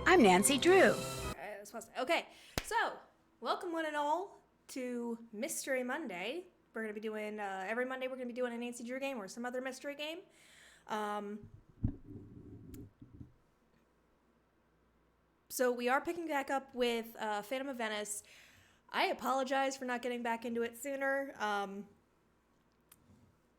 I'm Nancy Drew. Okay, so welcome one and all to Mystery Monday. We're going to be doing, every Monday we're going to be doing a Nancy Drew game or some other mystery game. So we are picking back up with Phantom of Venice. I apologize for not getting back into it sooner.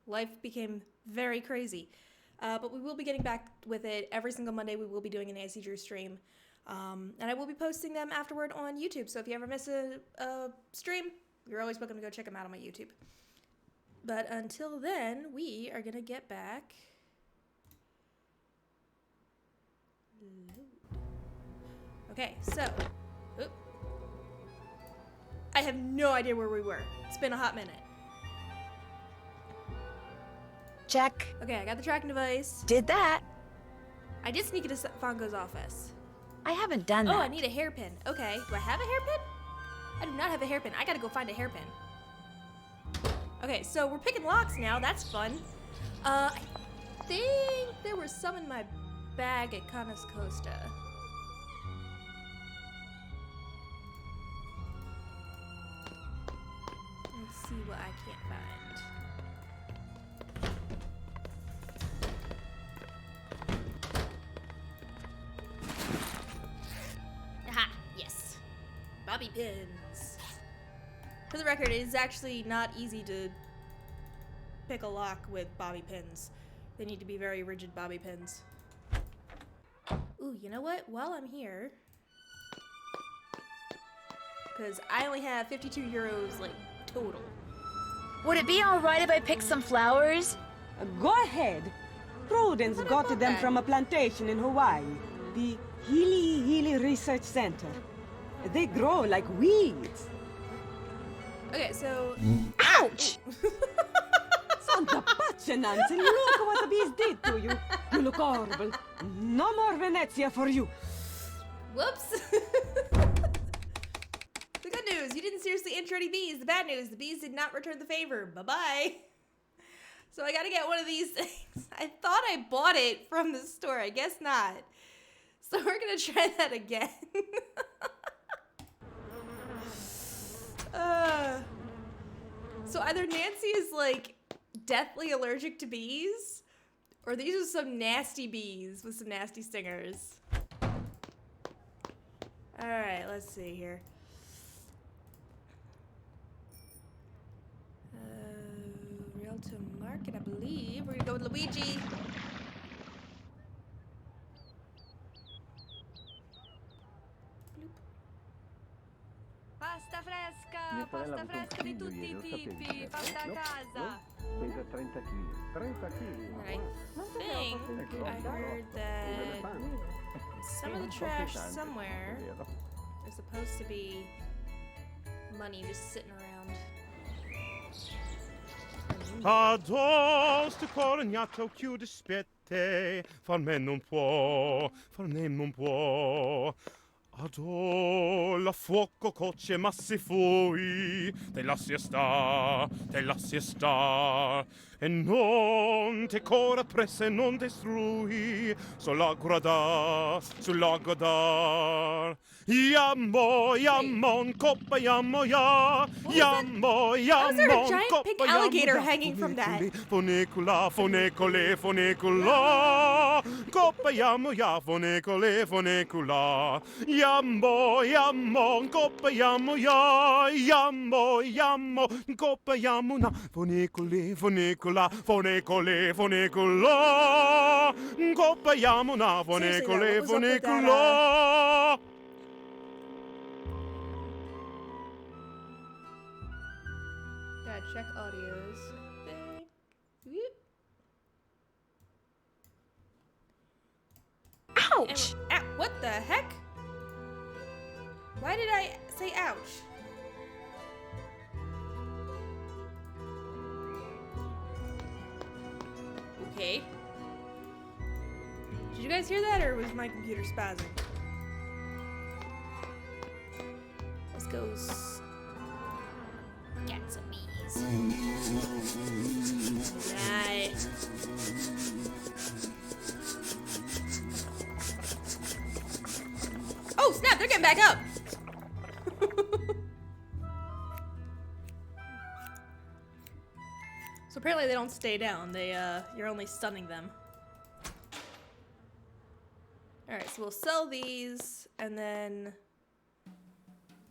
Life became very crazy. But we will be getting back with it every single Monday. We will be doing a Nancy Drew stream. And I will be posting them afterward on YouTube. So if you ever miss a stream, you're always welcome to go check them out on my YouTube. But until then, we are going to get back. Okay, so. Oop. I have no idea where we were. It's been a hot minute. Check. Okay, I got the tracking device. Did that. I did sneak into Fongo's office. I haven't done that. Oh, I need a hairpin. Okay, do I have a hairpin? I do not have a hairpin. I gotta go find a hairpin. Okay, so we're picking locks now. That's fun. I think there was some in my bag at Canas Costa. Let's see what I can't find. Aha! Yes. Bobby pins. For the record, it is actually not easy to pick a lock with bobby pins. They need to be very rigid bobby pins. Ooh, you know what? While I'm here, because I only have 52 euros, like, total. Would it be alright if I picked some flowers? Go ahead. Prudence got them from a plantation in Hawaii. The Healy Research Center. They grow like weeds. Okay, so... Ouch! Santa Pace, Nancy, look what the bees did to you. You look horrible. No more Venezia for you. Whoops. The good news, you didn't seriously injure any bees. The bad news, the bees did not return the favor. Bye-bye. So I gotta get one of these things. I thought I bought it from the store. I guess not. So we're gonna try that again. So either Nancy is like deathly allergic to bees, or these are some nasty bees with some nasty stingers. Alright, let's see here. Realtor Market, I believe. We're gonna go with Luigi. Pasta fresca di tutti I tipi, fatta a casa. Pesa 30 kg. 30 kg. I think I heard that some of the trash somewhere is supposed to be money just sitting around. Addosso sto corognato chiude spette, far me non può, far me non può. Adò la fuoco cocce ma si fui, te lassi sta, e non te cora presse non destrui, sulla guardar. Yammon, coppa yammo ya, Why is there a giant pink alligator hanging from that? Fonicula, coppa yammo ya, fonicula, Yammo, coppa yammo ya, yammo, coppa yammo na, fonicula, coppa yammo na, fonicula. Gotta check audios. Whoop. Ouch! What the heck? Why did I say ouch? Okay. Did you guys hear that, or was my computer spazzing? Let's go get some bees. Nice. snap, they're getting back up! So apparently they don't stay down. You're only stunning them. Alright, so we'll sell these and then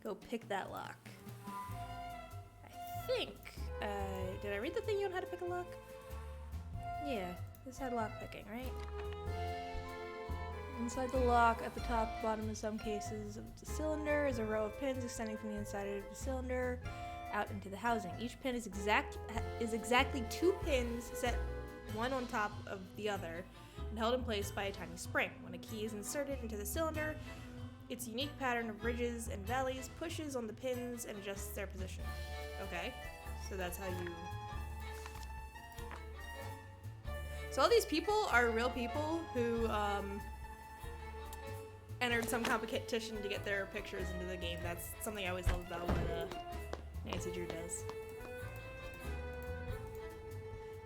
go pick that lock. I think, did I read the thing on how to pick a lock? Yeah, this had lock picking, right? Inside the lock, at the top, bottom in some cases of the cylinder is a row of pins extending from the inside of the cylinder out into the housing. Each pin is exactly 2 pins set one on top of the other and held in place by a tiny spring. When a key is inserted into the cylinder, its unique pattern of ridges and valleys pushes on the pins and adjusts their position. Okay, so that's how you... So all these people are real people who entered some competition to get their pictures into the game. That's something I always love about what Nancy Drew does.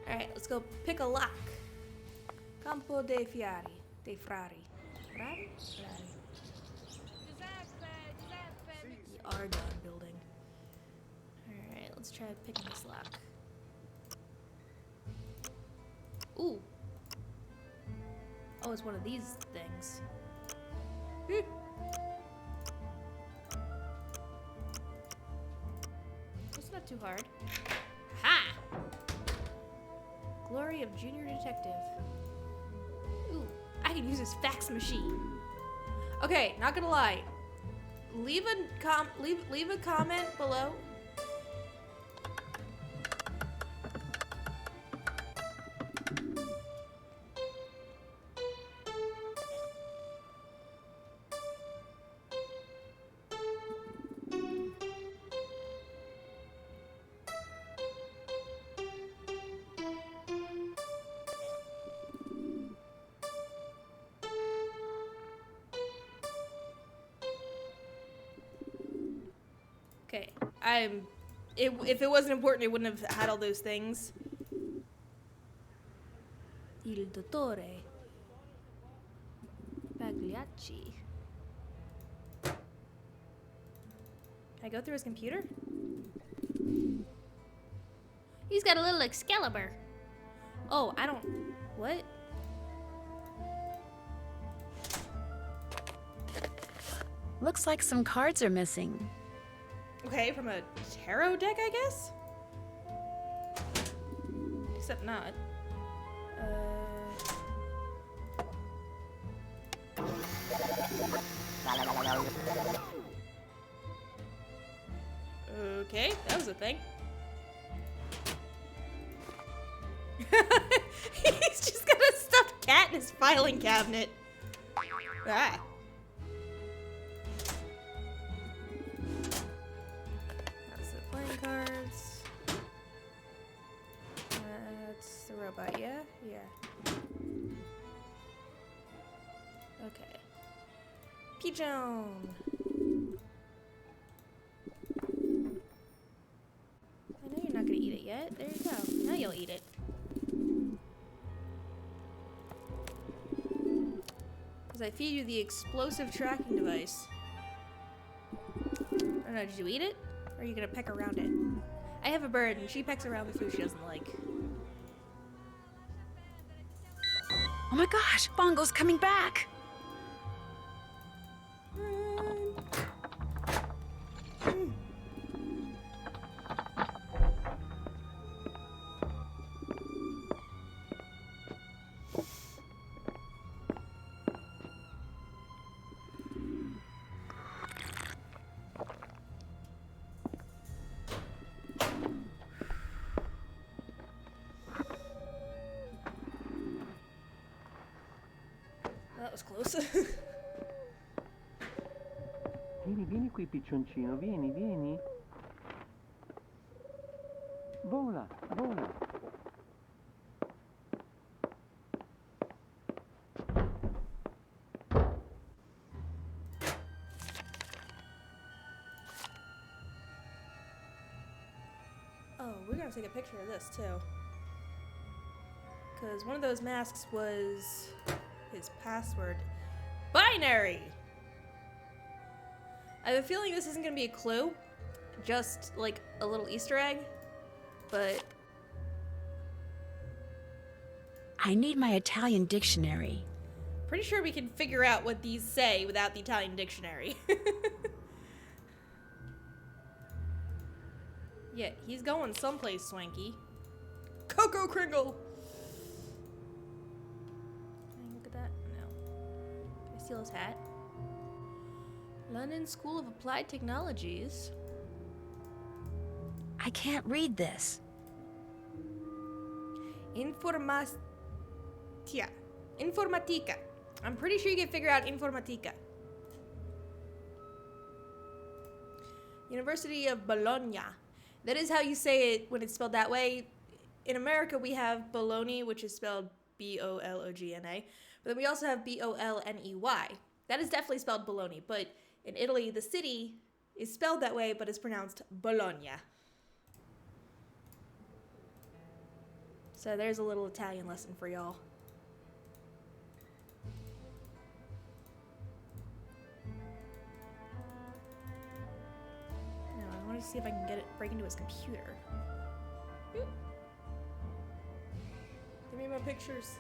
Alright, let's go pick a lock. Campo dei Frari. Frari? Frari? The Argonne building. Alright, let's try picking this lock. Ooh. Oh, it's one of these things. It's not too hard. Ha! Glory of Junior Detective. Ooh, I can use this fax machine. Okay, not gonna lie. Leave a comment below. Okay, if it wasn't important, it wouldn't have had all those things. Il dottore Pagliacci. Can I go through his computer? He's got a little Excalibur. Oh, I don't... What? Looks like some cards are missing. Okay, from a tarot deck, I guess? Except not. Okay, that was a thing. He's just got a stuffed cat in his filing cabinet. Ah. That's the playing cards. That's the robot, yeah? Yeah. Okay. Pigeon! I know you're not gonna eat it yet. There you go. Now you'll eat it. Because I feed you the explosive tracking device. I don't know, did you eat it? Or are you gonna peck around it? I have a bird and she pecks around the food she doesn't like. Oh my gosh, Bongo's coming back. That was close. Vieni, vieni qui, piccioncino, vieni, vieni. Vola, vola. Oh, we're gonna take a picture of this too. Because one of those masks was his password. Binary! I have a feeling this isn't gonna be a clue, just like a little Easter egg, but I need my Italian dictionary. pretty sure we can figure out what these say without the Italian dictionary. Yeah, he's going someplace swanky. Coco Kringle! Can I look at that? No. Can I steal his hat? London School of Applied Technologies. I can't read this. Informatica. I'm pretty sure you can figure out Informatica. University of Bologna. That is how you say it when it's spelled that way. In America, we have Bologna, which is spelled B-O-L-O-G-N-A. But then we also have B-O-L-N-E-Y. That is definitely spelled Bologna. But in Italy, the city is spelled that way, but it's pronounced Bologna. So there's a little Italian lesson for y'all. Now, I want to see if I can break into his computer. Oop. Give me my pictures.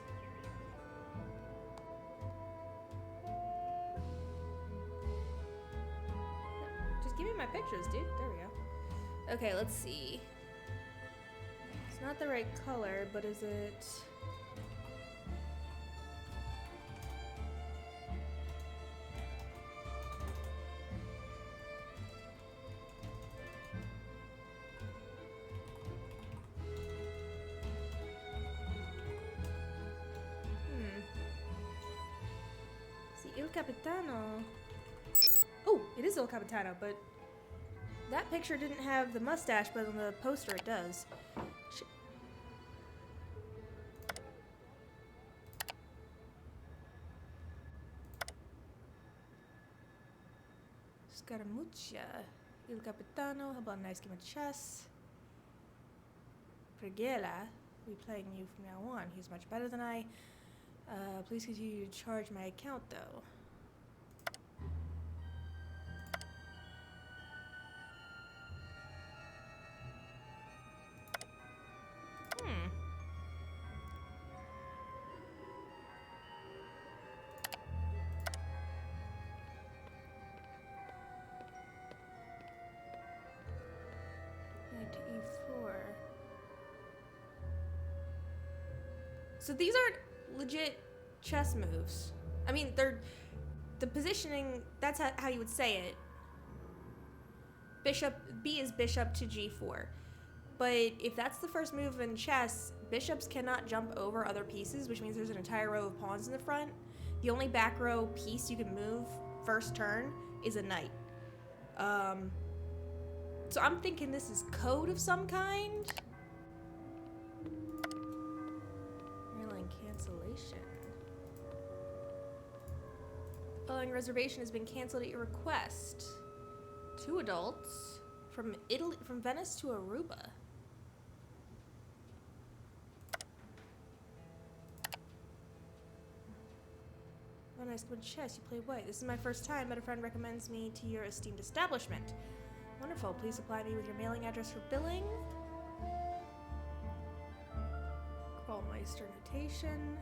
Just give me my pictures, dude. There we go. Okay, let's see. It's not the right color, but is it... See, Il Capitano... Oh, it is Il Capitano, but that picture didn't have the mustache, but on the poster it does. Scaramuccia. Il Capitano. How about a nice game of chess? Pregela. We'll be playing you from now on. He's much better than I. Please continue to charge my account, though. Knight to e4. So these aren't legit chess moves. I mean, they're the positioning. That's how you would say it. Bishop B is bishop to g4. But if that's the first move in chess, bishops cannot jump over other pieces, which means there's an entire row of pawns in the front. The only back row piece you can move first turn is a knight. So I'm thinking this is code of some kind. Airline cancellation. Following reservation has been canceled at your request. 2 adults from Italy, from Venice to Aruba. Oh, nice good chess. You play white. This is my first time, but a friend recommends me to your esteemed establishment. Wonderful. Please supply me with your mailing address for billing. Crawlmeister notation.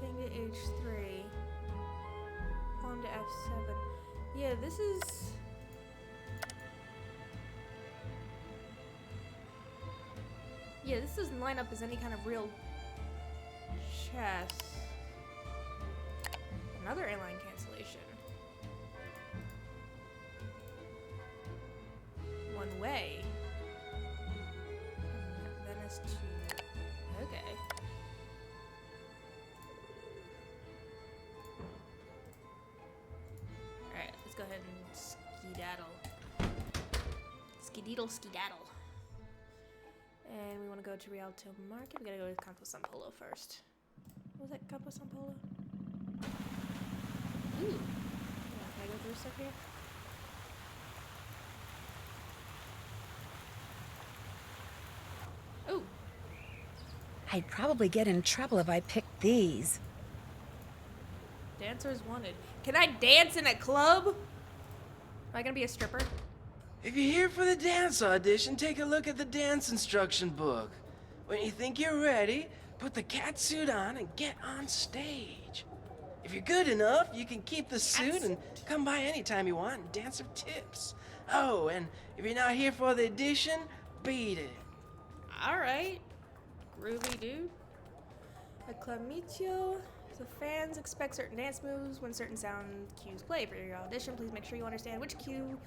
King to h3. Pawn to f7. Yeah, this is... Yeah, this doesn't line up as any kind of real chess. Another airline cancellation. One way. Venice to... Okay. Alright, let's go ahead and skedaddle. Skedeedle skedaddle. And we want to go to Rialto Market. We gotta go to Campo San Polo first. What was that, Campo San Polo? Ooh. Can I go through stuff here? Ooh. I'd probably get in trouble if I picked these. Dancers wanted. Can I dance in a club? Am I gonna be a stripper? If you're here for the dance audition, take a look at the dance instruction book. When you think you're ready, put the cat suit on and get on stage. If you're good enough, you can keep the suit and come by anytime you want and dance for tips. Oh, and if you're not here for the audition, beat it. Alright. Groovy dude. Acclamatio. So fans expect certain dance moves when certain sound cues play. For your audition, please make sure you understand which cue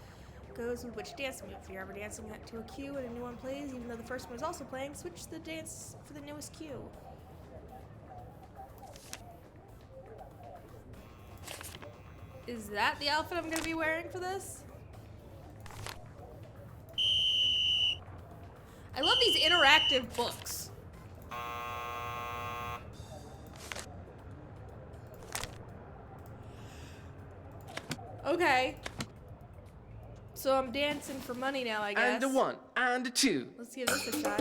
goes with which dance move. If you're ever dancing to a cue and a new one plays, even though the first one is also playing, switch the dance for the newest cue. Is that the outfit I'm gonna be wearing for this? I love these interactive books. Okay. So I'm dancing for money now, I guess. And a 1, and a 2. Let's give this a shot.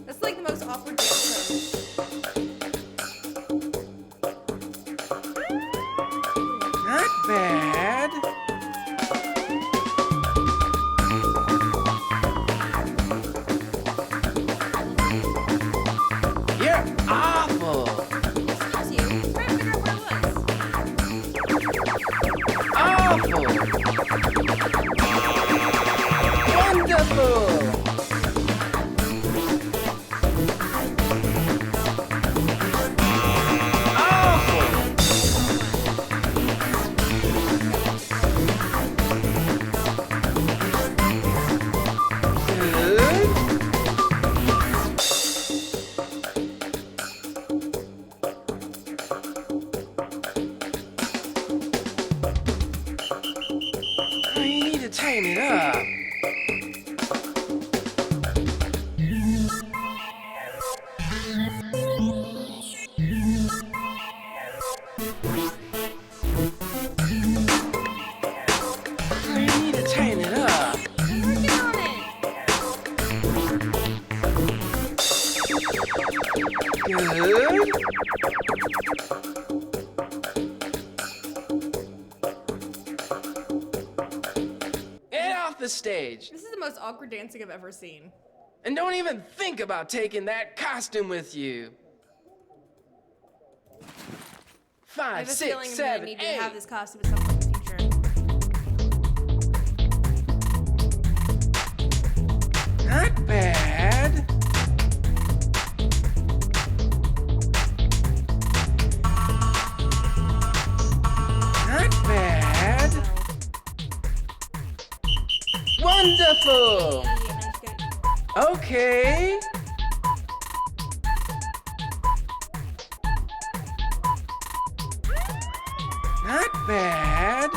That's like the most awkward dance pose. Not bad. You're awful. Excuse you. I'm trying to figure out where it was. Awful. Wonderful. Tighten it up. You need to tighten it up. Working on it. Good. Get off the stage. This is the most awkward dancing I've ever seen. And don't even think about taking that costume with you. I 5, have a 6, feeling I'm 7, gonna need to 8. have this costume at some point in the future. Not bad. Not bad. Wonderful. Okay. Not bad.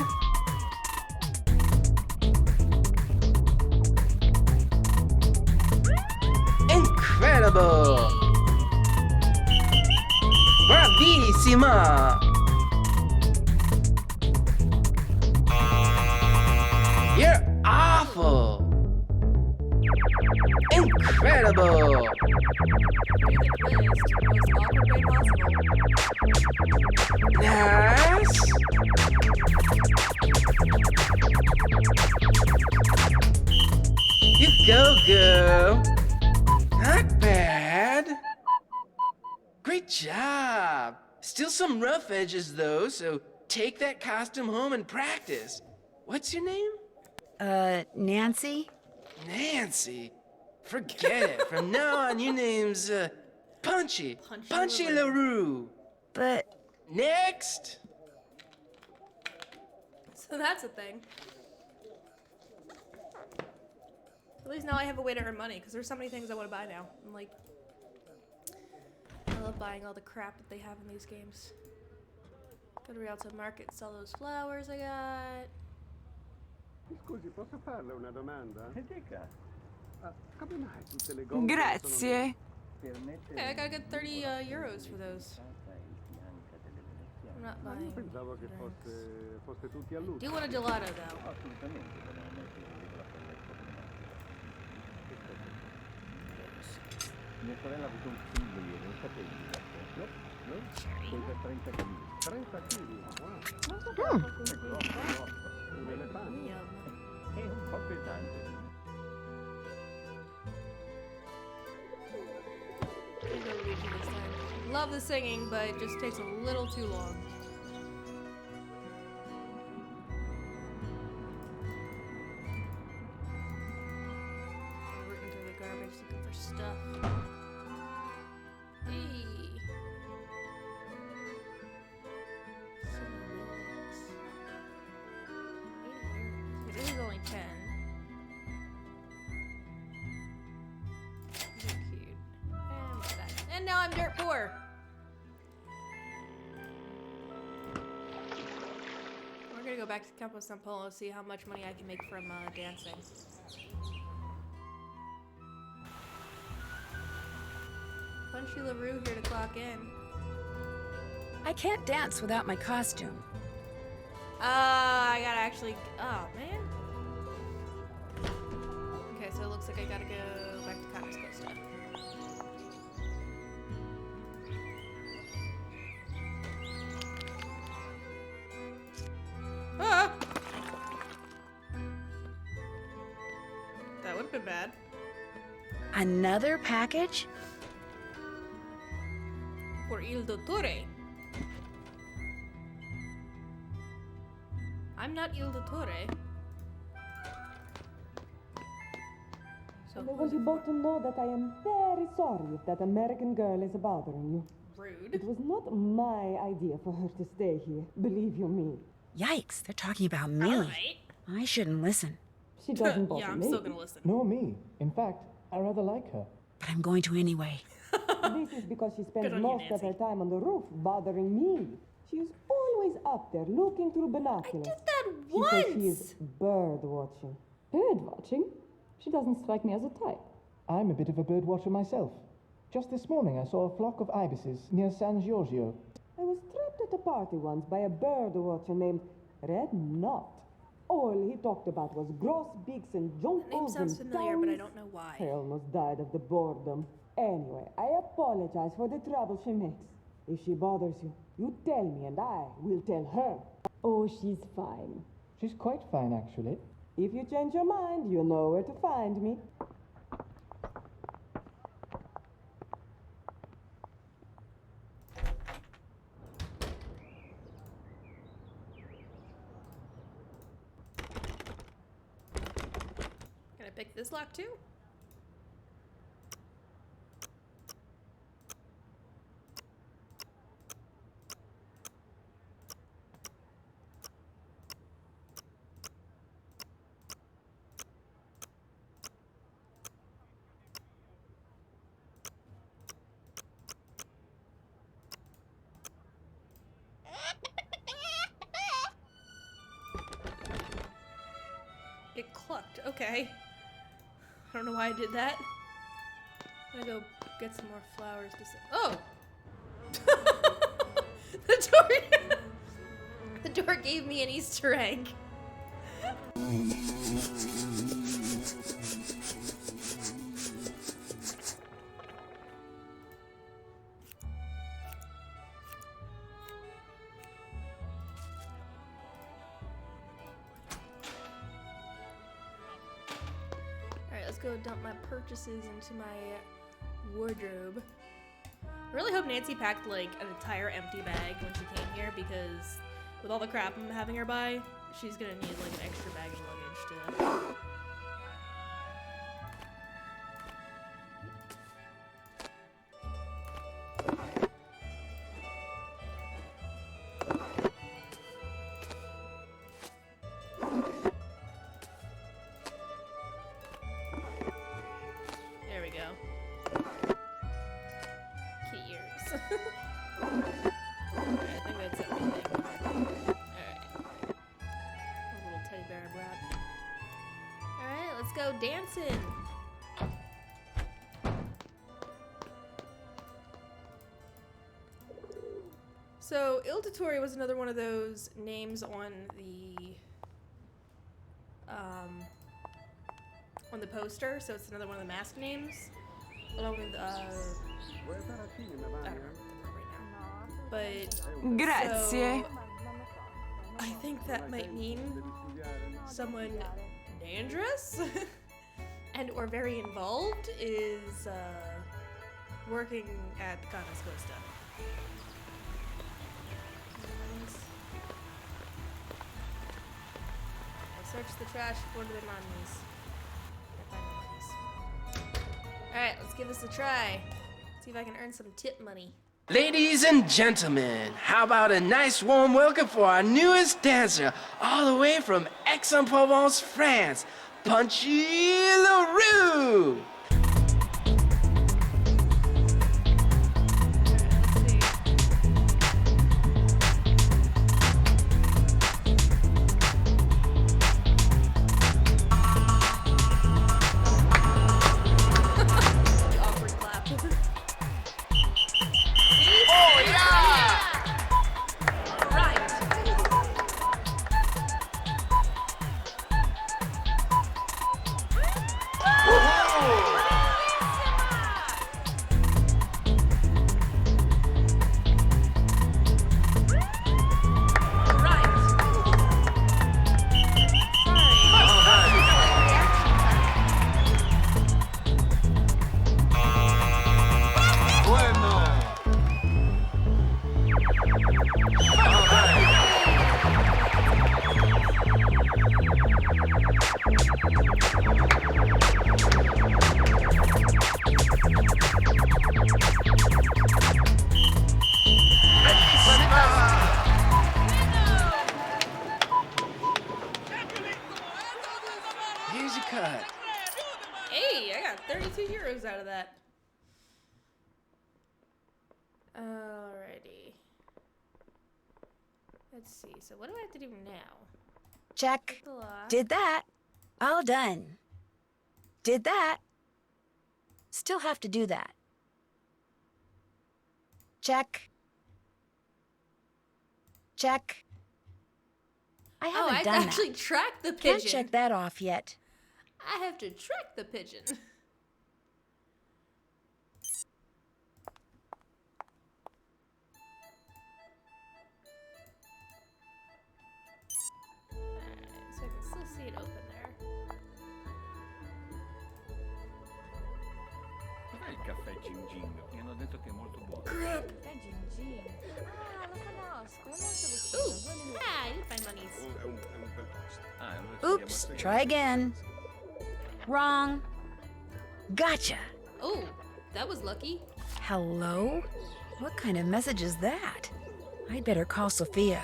Incredible. Bravissima. You're awful. Incredible. Nice. You go, girl. Not bad. Great job. Still some rough edges, though, so take that costume home and practice. What's your name? Nancy? Nancy. Forget it. From now on, your name's, Punchy. Punchy LaRue. But Next. So that's a thing. At least now I have a way to earn money, because there's so many things I want to buy now. I'm like, I love buying all the crap that they have in these games. Go to Rialto Market, sell those flowers I got. Scusi, posso farle una domanda? Dica, Come mai tutte le gonne Grazie. Okay, I got a good 30 euros for those. I'm not Ma io buying. pensavo che foste tutti a I luce. do want a gelato though. assolutamente, volevamo mettere il Mia sorella ha avuto un figlio ieri, non sapevi? No? No? Pesa 30 kg. 30 kg? Wow. È grosso. Un elefante. Yum. È un po' pesante. We'll go Luigi this time. Love the singing, but it just takes a little too long. I'm rooting through the garbage looking for stuff. Hey. Some relics. 80 euros. This is only 10. They're cute. And look at that. And now I'm dirt poor. We're gonna go back to Campo San Polo, see how much money I can make from dancing. Punchy LaRue here to clock in. I can't dance without my costume. I gotta actually. Oh, man. Okay, so it looks like I gotta go back to Comics Costa. Ah! That would have been bad. Another package? For Il Dottore. I'm not Il Dottore. So I who's want you it both to know that I am very sorry if that American girl is bothering you. rude? It was not my idea for her to stay here, believe you me. Yikes, they're talking about me. Alright. I shouldn't listen, She doesn't bother Yeah, I'm me. still gonna listen. Nor me. In fact, I rather like her. but I'm going to anyway. This is because she spends Good on you, most of her Nancy. time on the roof bothering me. She is always up there looking through I binoculars. did that She once! says she is bird watching. Bird watching? She doesn't strike me as a type. I'm a bit of a bird watcher myself. Just this morning I saw a flock of ibises near San Giorgio. I was trapped at a party once by a bird watcher named Red Knot. All he talked about was gross beaks and That name jonkles and sounds familiar, but I tongues. don't know why. I almost died of the boredom. Anyway, I apologize for the trouble she makes. If she bothers you, you tell me and I will tell her. Oh, she's fine. She's quite fine, actually. If you change your mind, you know where to find me. Can I pick this lock too? It clucked. Okay. I don't know why I did that. I'm gonna go get some more flowers to sell. Oh! The door. The door gave me an Easter egg. Alright, let's go dump my purchases into my wardrobe. I really hope Nancy packed like an entire empty bag when she came here because with all the crap I'm having her buy, she's gonna need like an extra bag of luggage to. There we go. Key ears. Alright, I think that's everything. Alright. A little teddy bear I brought. Alright, let's go dancing. So, Il Dottore was another one of those names on the poster, so it's another one of the mask names. along with Vuoi stare al cinema, I don't Vania? remember right now. But Grazie. so, I think that might mean Devi studiare. someone dangerous and or very involved is working at Canas Costa. I searched the trash for the monies. Can't find the monies. Alright, let's give this a try. See if I can earn some tip money. Ladies and gentlemen, how about a nice warm welcome for our newest dancer, all the way from Aix-en-Provence, France, Punchy LaRue! Awkward clap. Oh yeah! Right. Here's your cut. Hey, I got 32 euros out of that. Alrighty. Let's see. So what do I have to do now? Check. The lock. Did that. All done. Did that. Still have to do that. Check. Check. I Oh, haven't I done actually that. tracked the Can't pigeon. check that off yet. I have to track the pigeon. Alright, so I can still see it open there. Cos'è il caffè Gin Gin? Mi hanno detto che è molto buono. Ooh! Ah, I didn't find monies. È un bel posto. Ah, allora ci vediamo Oops, a try again. Wrong. Gotcha. Oh, that was lucky. Hello? What kind of message is that? I'd better call Sophia.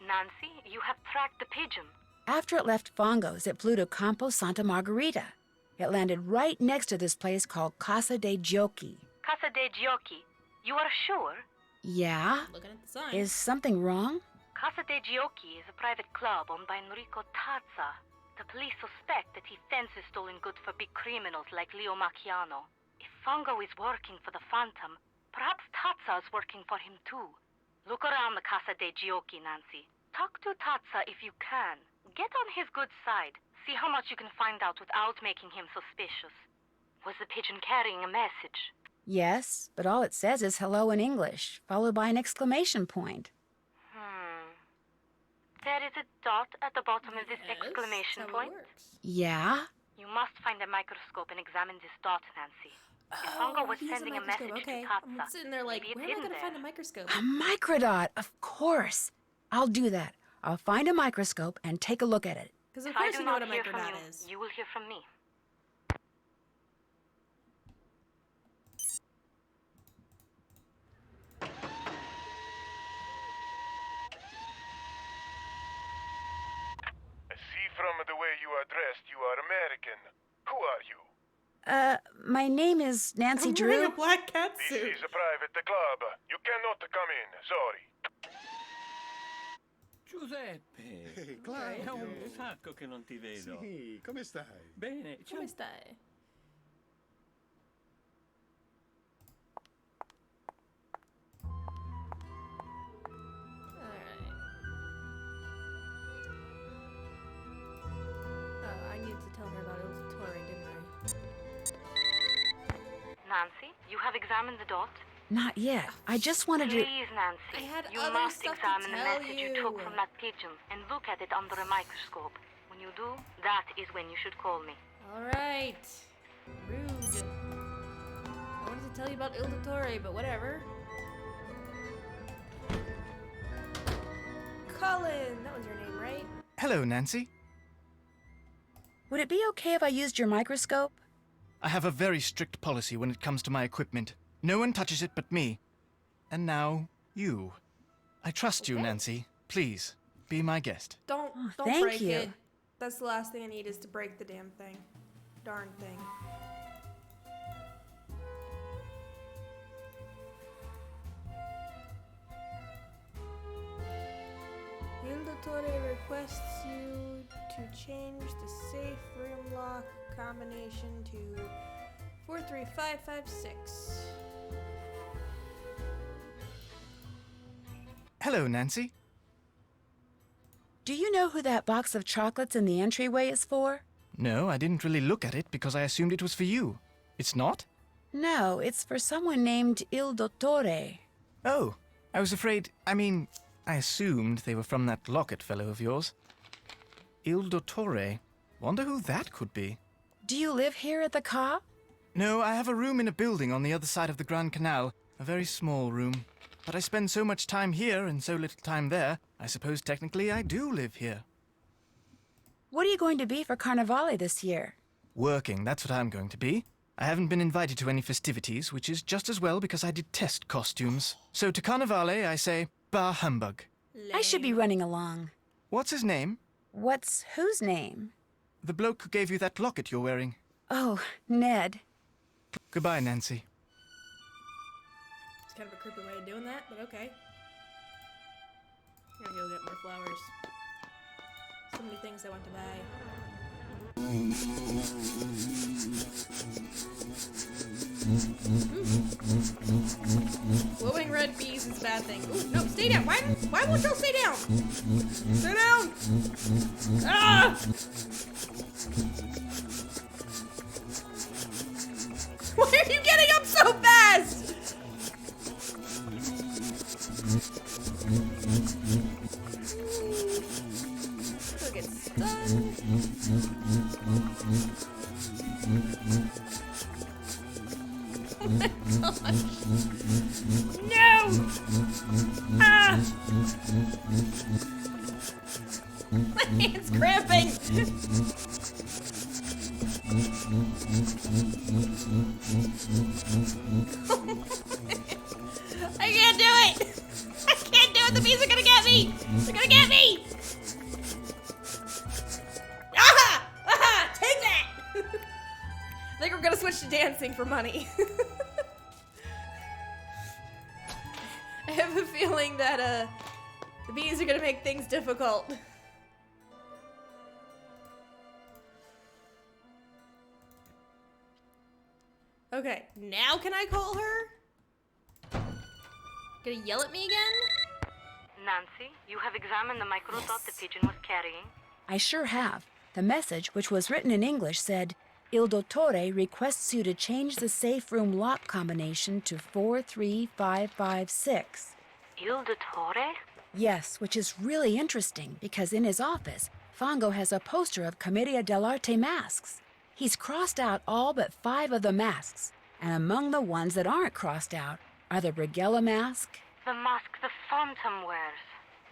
Nancy, you have tracked the pigeon. After it left Fongo's, it flew to Campo Santa Margarita. It landed right next to this place called Casa dei Giochi. Casa dei Giochi. You are sure? Yeah? Looking at the sign. Is something wrong? Casa dei Giochi is a private club owned by Enrico Tazza. The police suspect that he fences stolen goods for big criminals like Leo Macchiano. If Fongo is working for the Phantom, perhaps Tazza is working for him too. Look around the Casa dei Giochi, Nancy. Talk to Tazza if you can. Get on his good side. See how much you can find out without making him suspicious. Was the pigeon carrying a message? Yes, but all it says is hello in English, followed by an exclamation point. There is a dot at the bottom of this Yes, exclamation that's how point. it works. Yeah? You must find a microscope and examine this dot, Nancy. If Fongo was he has sending a microscope. message Okay. to Tazza, I'm sitting there like, maybe it's where am I in gonna find a there. microscope? A microdot, of course. I'll do that. I'll find a microscope and take a look at it. Because of If I course do you know not what a hear from microdot you, is. you will hear from me. I see from the way you are dressed, you are American. Who are you? My name is Nancy I'm wearing Drew. a black cat This suit. is a private club. You cannot come in. Sorry. Giuseppe! Claudio. È un sacco che non ti vedo. Sì, come stai? Bene, ciao. Come stai? Alright. Nancy, you have examined the dot? Not yet. I just wanted to... Please, Nancy. I had you other must stuff to examine the tell message you took you. from that pigeon and look at it under a microscope. When you do, that is when you should call me. Alright. Rude. I wanted to tell you about Il Dottore, but whatever. Colin, that was your name, right? Hello, Nancy. Would it be okay if I used your microscope? I have a very strict policy when it comes to my equipment. No one touches it but me. And now, you. I trust you, Nancy. Please, be my guest. Don't thank break you. it. That's the last thing I need is to break the damn thing. Darn thing. Il Dottore requests you to change the safe room lock combination to 43556. Hello, Nancy. Do you know who that box of chocolates in the entryway is for? No, I didn't really look at it because I assumed it was for you. It's not? No, it's for someone named Il Dottore. Oh, I was afraid... I assumed they were from that Locket fellow of yours. Il Dottore. Wonder who that could be. Do you live here at the Ca? No, I have a room in a building on the other side of the Grand Canal. A very small room. But I spend so much time here and so little time there, I suppose technically I do live here. What are you going to be for Carnivale this year? Working, that's what I'm going to be. I haven't been invited to any festivities, which is just as well because I detest costumes. So to Carnivale, I say, bah humbug. I should be running along. What's his name? What's whose name? The bloke who gave you that locket you're wearing. Oh, Ned. Goodbye, Nancy. It's kind of a creepy way of doing that, but okay. I'm gonna go get more flowers. So many things I want to buy. Glowing red bees is a bad thing. Ooh, no, stay down. Why won't y'all stay down? Stay down! Ah! Why are you getting up so fast? She'll get stunned. Oh my gosh. No! Ah! My hand's cramping! I can't do it! I can't do it! The bees are gonna get me! They're gonna get me! Aha! Aha! Take that! I think we're gonna switch to dancing for money. I have a feeling that the bees are gonna make things difficult. Okay, now can I call her? Gonna yell at me again? Nancy, you have examined the microdot the pigeon was carrying? I sure have. The message, which was written in English, said, Il Dottore requests you to change the safe room lock combination to 43556. Il Dottore? Yes, which is really interesting because in his office, Fongo has a poster of Commedia dell'arte masks. He's crossed out all but 5 of the masks, and among the ones that aren't crossed out are the Brighella mask. The mask the Phantom wears.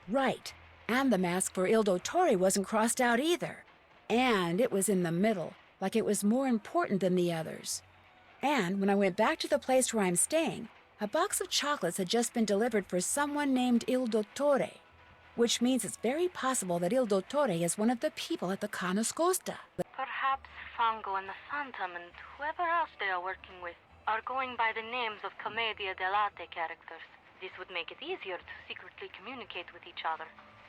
Right, and the mask for Il Dottore wasn't crossed out either. And it was in the middle, like it was more important than the others. And when I went back to the place where I'm staying, a box of chocolates had just been delivered for someone named Il Dottore, which means it's very possible that Il Dottore is one of the people at the Ca Nascosta. Perhaps Fongo and the Phantom and whoever else they are working with are going by the names of Commedia dell'arte characters. This would make it easier to secretly communicate with each other.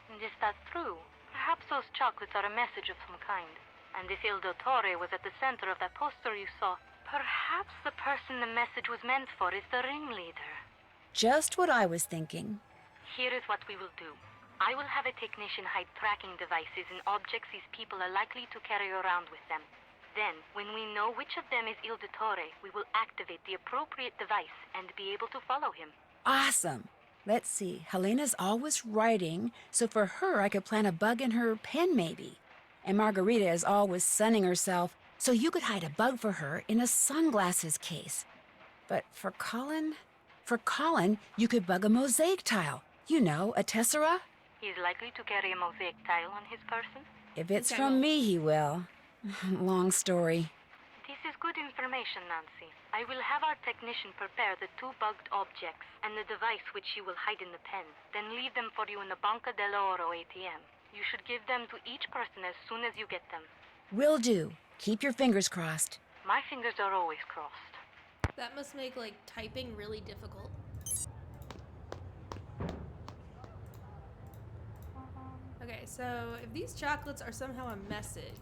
And is that true? Perhaps those chocolates are a message of some kind. And if Il Dottore was at the center of that poster you saw, perhaps the person the message was meant for is the ringleader. Just what I was thinking. Here is what we will do. I will have a technician hide tracking devices in objects these people are likely to carry around with them. Then, when we know which of them is Il Dottore, we will activate the appropriate device and be able to follow him. Awesome. Let's see. Helena's always writing, so for her I could plant a bug in her pen maybe. And Margarita is always sunning herself, so you could hide a bug for her in a sunglasses case. But for Colin? For Colin, you could bug a mosaic tile. You know, a tessera? He's likely to carry a mosaic tile on his person. If it's from me, he will. Long story. This is good information, Nancy. I will have our technician prepare the 2 bugged objects and the device which she will hide in the pen, then leave them for you in the Banca dell'Oro ATM. You should give them to each person as soon as you get them. Will do. Keep your fingers crossed. My fingers are always crossed. That must make, like, typing really difficult. Okay, so if these chocolates are somehow a message,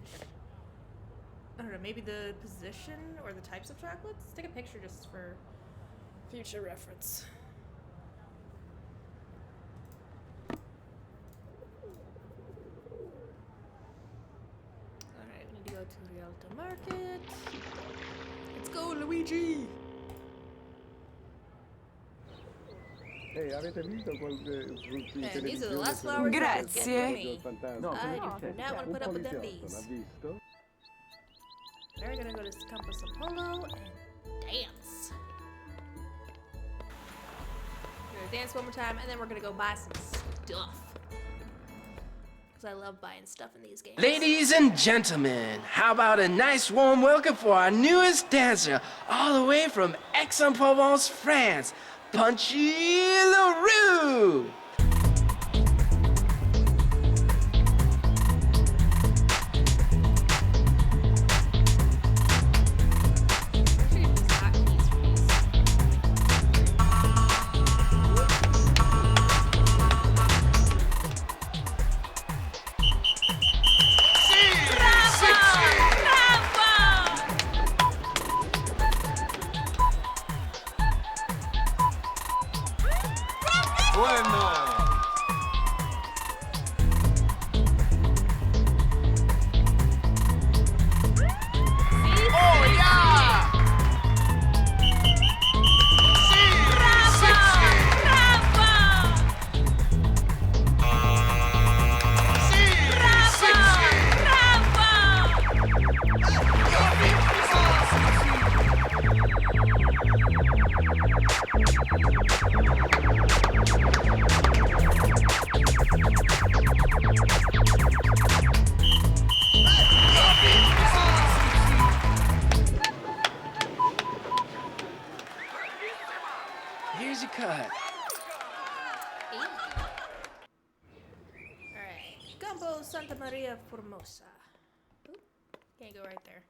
I don't know, maybe the position or the types of chocolates? Take a picture just for future reference. Alright, we need to go to Rialto Market. Let's go, Luigi! Ehi, avete visto qualche And these are the last flowers that get to me. No, I do not want to put up with them bees. l'ha visto? We're gonna go to Campo San Polo and dance. We're gonna dance one more time, and then we're gonna go buy some stuff. Because I love buying stuff in these games. Ladies and gentlemen, how about a nice warm welcome for our newest dancer, all the way from Aix-en-Provence, France, Punchy LaRue! Here's your cut. Alright. Campo Santa Maria Formosa. Oop, can't go right there.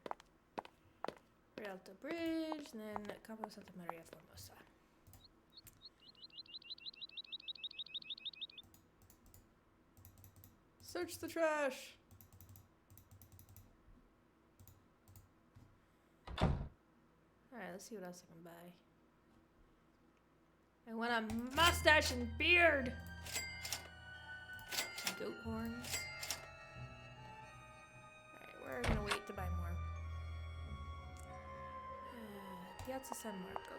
Rialto Bridge, and then Campo Santa Maria Formosa. Search the trash! Alright, let's see what else I can buy. I want a mustache and beard! Goat horns. Alright, we're gonna wait to buy more. Piazza San Marco.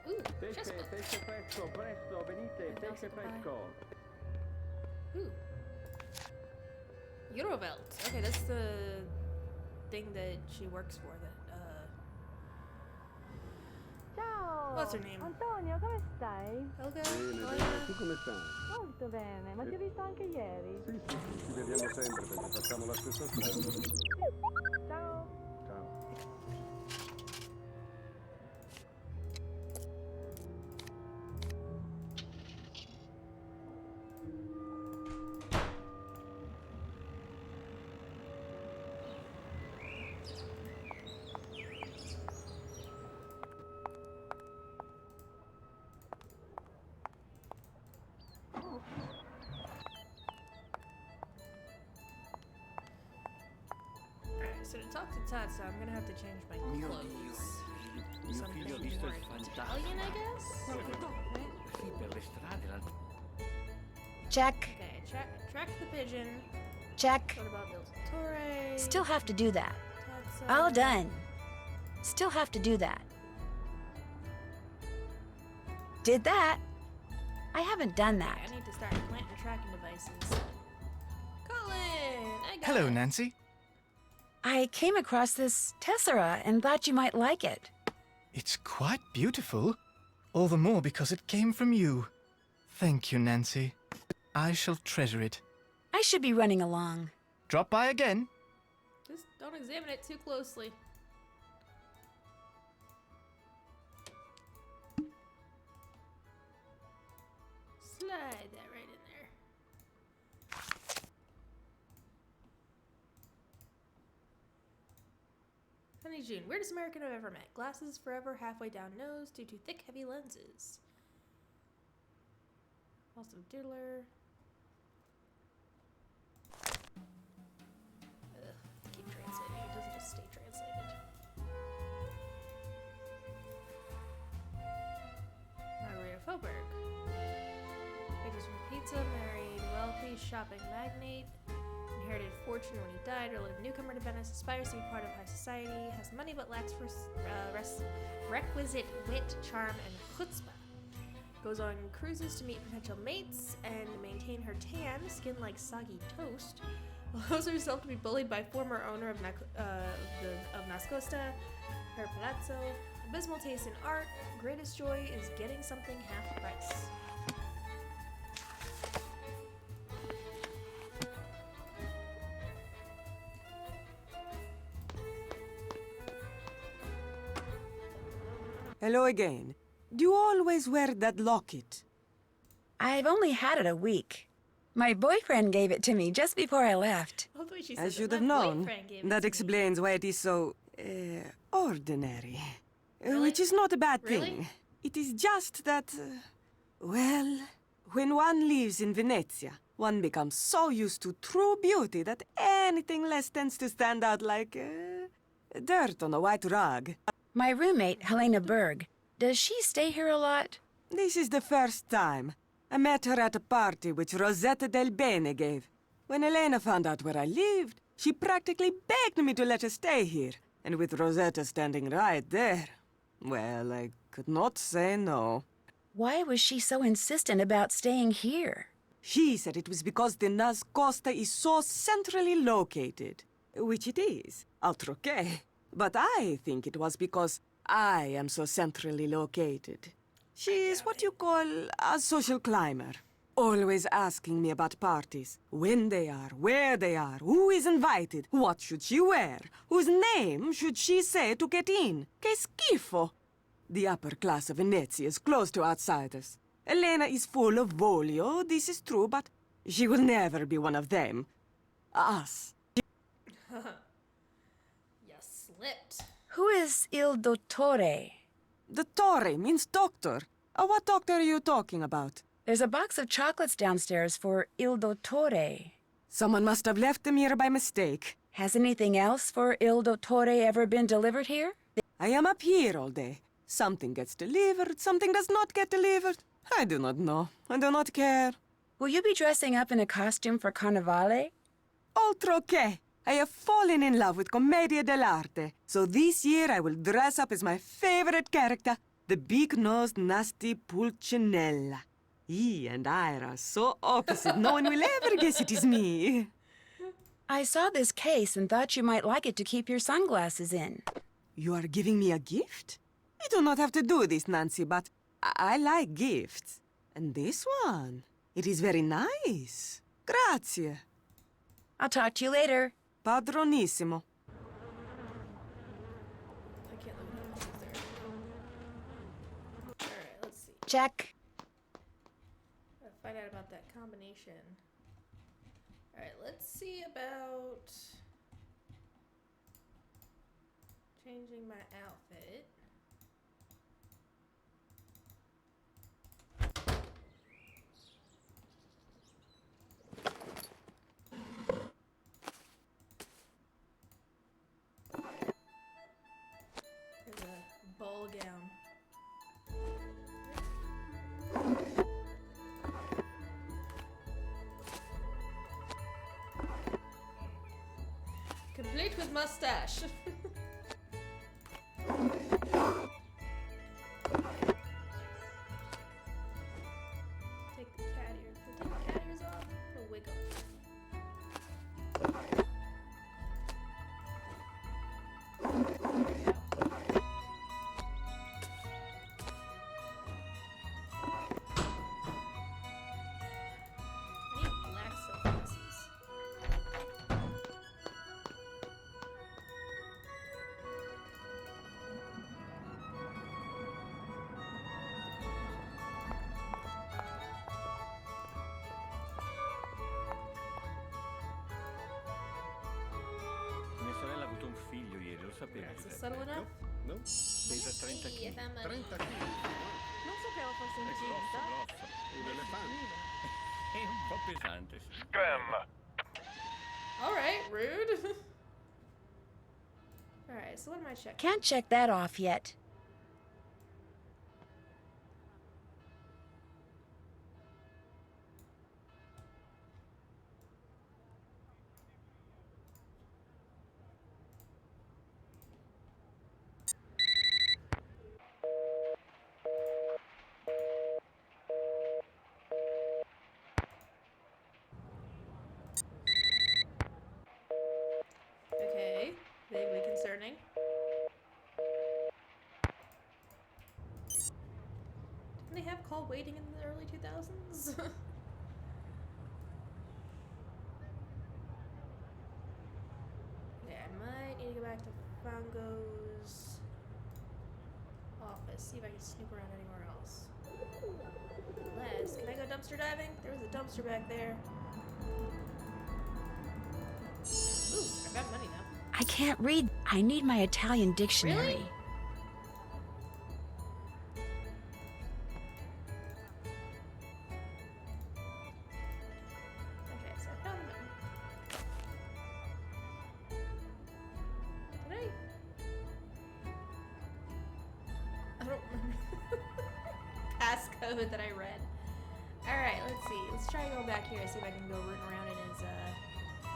Ooh, Pesce fresco, presto, venite, pesce fresco. Ooh. Eurovelt. Okay, that's the thing that she works for. That Ciao! What's her name? Antonio, come stai? Helga? Bene, bene, tu come stai? Molto bene, ma ti ho visto anche ieri. Sì, sì, sì, ci vediamo sempre perché facciamo la stessa strada. Ciao! Ciao. So to talk to Tazza, I'm gonna have to change my clothes. Something more Italian, I guess? Right? Sì, per le strade. Check. Okay, track the pigeon. Check. What about Il Dottore? Still have to do that. Tazza. All done. Still have to do that. Did that. I haven't done that. I need to start planting tracking devices. Colin! I got Hello, it. Nancy. I came across this tessera and thought you might like it. It's quite beautiful. All the more because it came from you. Thank you, Nancy. I shall treasure it. I should be running along. Drop by again. Just don't examine it too closely. Slide that right in there. Honey June, weirdest American I've ever met. Glasses forever, halfway down nose due to thick, heavy lenses. Also diddler. Ugh, keep translating. It doesn't just stay translated. Maria Foberg. Bakers from pizza, married wealthy shopping magnate, inherited fortune when he died, relative newcomer to Venice, aspires to be part of high society, has money but lacks requisite wit, charm, and chutzpah. Goes on cruises to meet potential mates and maintain her tan, skin like soggy toast. Allows herself to be bullied by former owner of Nascosta, her palazzo. Abysmal taste in art. Greatest joy is getting something half price. Hello again. Do you always wear that locket? I've only had it a week. My boyfriend gave it to me just before I left. I should have known. That explains why it is so, ordinary. Which is not a bad thing. It is just that, well, when one lives in Venezia, one becomes so used to true beauty that anything less tends to stand out like, dirt on a white rug. My roommate, Helena Berg, does she stay here a lot? This is the first time. I met her at a party which Rosetta Del Bene gave. When Elena found out where I lived, she practically begged me to let her stay here. And with Rosetta standing right there, well, I could not say no. Why was she so insistent about staying here? She said it was because the Nascosta is so centrally located. Which it is, altroché. But I think it was because I am so centrally located. She is what you call a social climber. Always asking me about parties. When they are, where they are, who is invited, what should she wear, whose name should she say to get in. Che schifo! The upper class of Venezia is closed to outsiders. Elena is full of voglio, this is true, but she will never be one of them. Us. Slipped. Who is Il Dottore? Dottore means doctor. What doctor are you talking about? There's a box of chocolates downstairs for Il Dottore. Someone must have left them here by mistake. Has anything else for Il Dottore ever been delivered here? I am up here all day. Something gets delivered, something does not get delivered. I do not know. I do not care. Will you be dressing up in a costume for Carnevale? Oltroché! I have fallen in love with Commedia dell'arte. So this year I will dress up as my favorite character, the big-nosed, nasty Pulcinella. He and I are so opposite, no one will ever guess it is me. I saw this case and thought you might like it to keep your sunglasses in. You are giving me a gift? You do not have to do this, Nancy, but I like gifts. And this one, it is very nice. Grazie. I'll talk to you later. Padronissimo. I can't look at that there. Alright, let's see. Check. Gotta find out about that combination. Alright, let's see about changing my outfit. There's a ball gown. Complete with mustache. Take the cat ear. Can we take the cat ears off? Put a wig on. I need black sunglasses. Mia sorella ha avuto un figlio ieri, lo sapevi? Is this Giuseppe? subtle enough? No? Pesa 30 Sì, è kg. family. 30 kg? Non sapevo fosse È incinta. grosso. Un elefante. È un po' pesante, sì. Scram! Alright, rude. Alright, so what am I checking? Can't check that off yet. Okay, vaguely concerning. Didn't they have call waiting in the early 2000s? Yeah, I might need to go back to Fango's office, see if I can snoop around anywhere else. Unless, can I go dumpster diving? There was a dumpster back there. Ooh, I've got money now. I can't read. I need my Italian dictionary. Really? Okay, so I found the money. Did I? I don't remember. Passcode that I read. Alright, let's see. Let's try going back here and see if I can go rooting around in his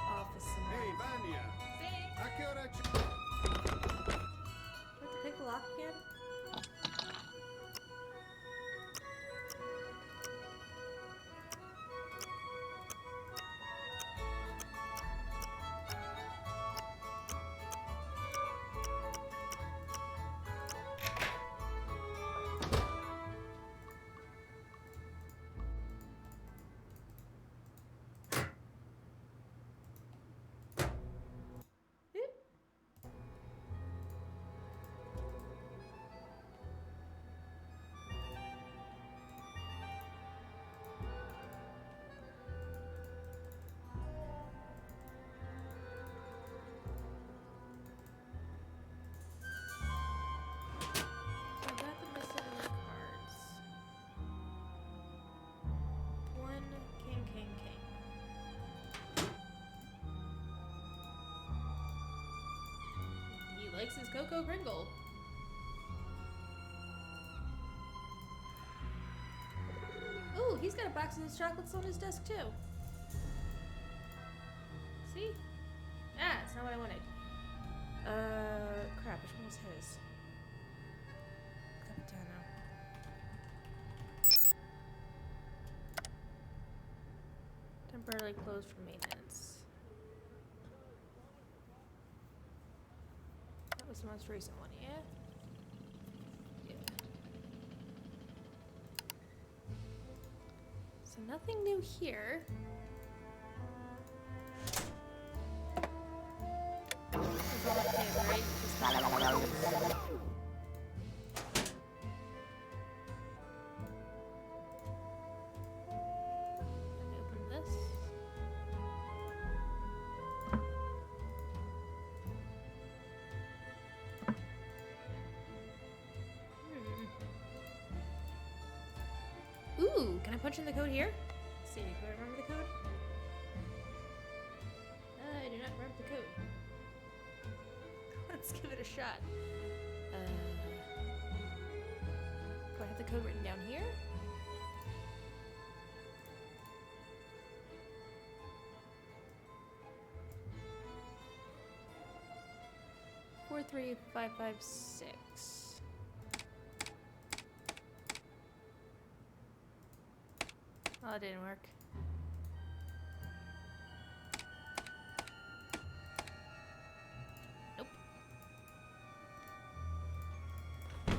office somewhere. Ehi, Vania! A che ora ci... Do I have to pick the lock again? I got the missing cards. One king, king, king. He likes his Cocoa Kringle. Ooh, he's got a box of those chocolates on his desk too. See? Ah, it's not what I wanted. Crap, which one was his? Capitano. Temporarily closed for maintenance. That was the most recent one, yeah? Yeah. So nothing new here. It's all up to him, right? Just open this. Ooh, can I punch in the code here? Let's see, do I remember the code? I do not remember the code. Let's give it a shot. Do I have the code written down here? 43556. Oh, it didn't work. Nope. Okay.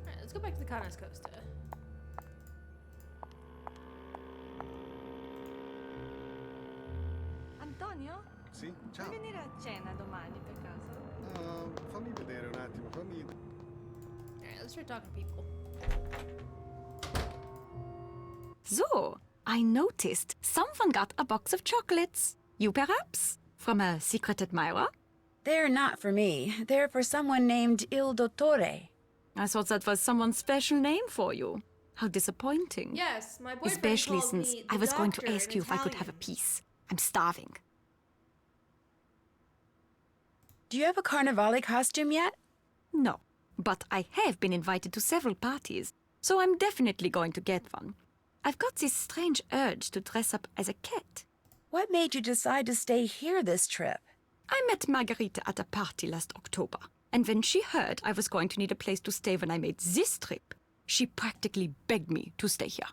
Alright, let's go back to the Canas Costa. Antonio? Sì, ciao. Vuoi venire a cena domani per caso? Fammi vedere un attimo, fammi... Alright, let's start talking to people. So, I noticed someone got a box of chocolates. You perhaps? From a secret admirer? They're not for me. They're for someone named Il Dottore. I thought that was someone's special name for you. How disappointing. Yes, my boyfriend Especially called since me I the was going to doctor ask in you if I could have a Italian. piece. I'm starving. Do you have a Carnivale costume yet? No, but I have been invited to several parties, so I'm definitely going to get one. I've got this strange urge to dress up as a cat. What made you decide to stay here this trip? I met Margarita at a party last October, and when she heard I was going to need a place to stay when I made this trip, she practically begged me to stay here.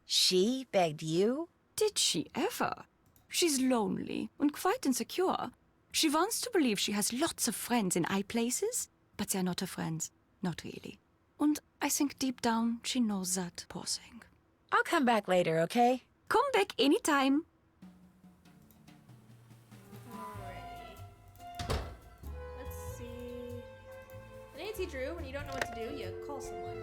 She begged you? Did she ever? She's lonely and quite insecure. She wants to believe she has lots of friends in high places, but they're not her friends. Not really. And I think deep down she knows that, poor thing. I'll come back later, okay? Come back anytime. Alrighty. Let's see. Nancy Drew, when you don't know what to do, you call someone.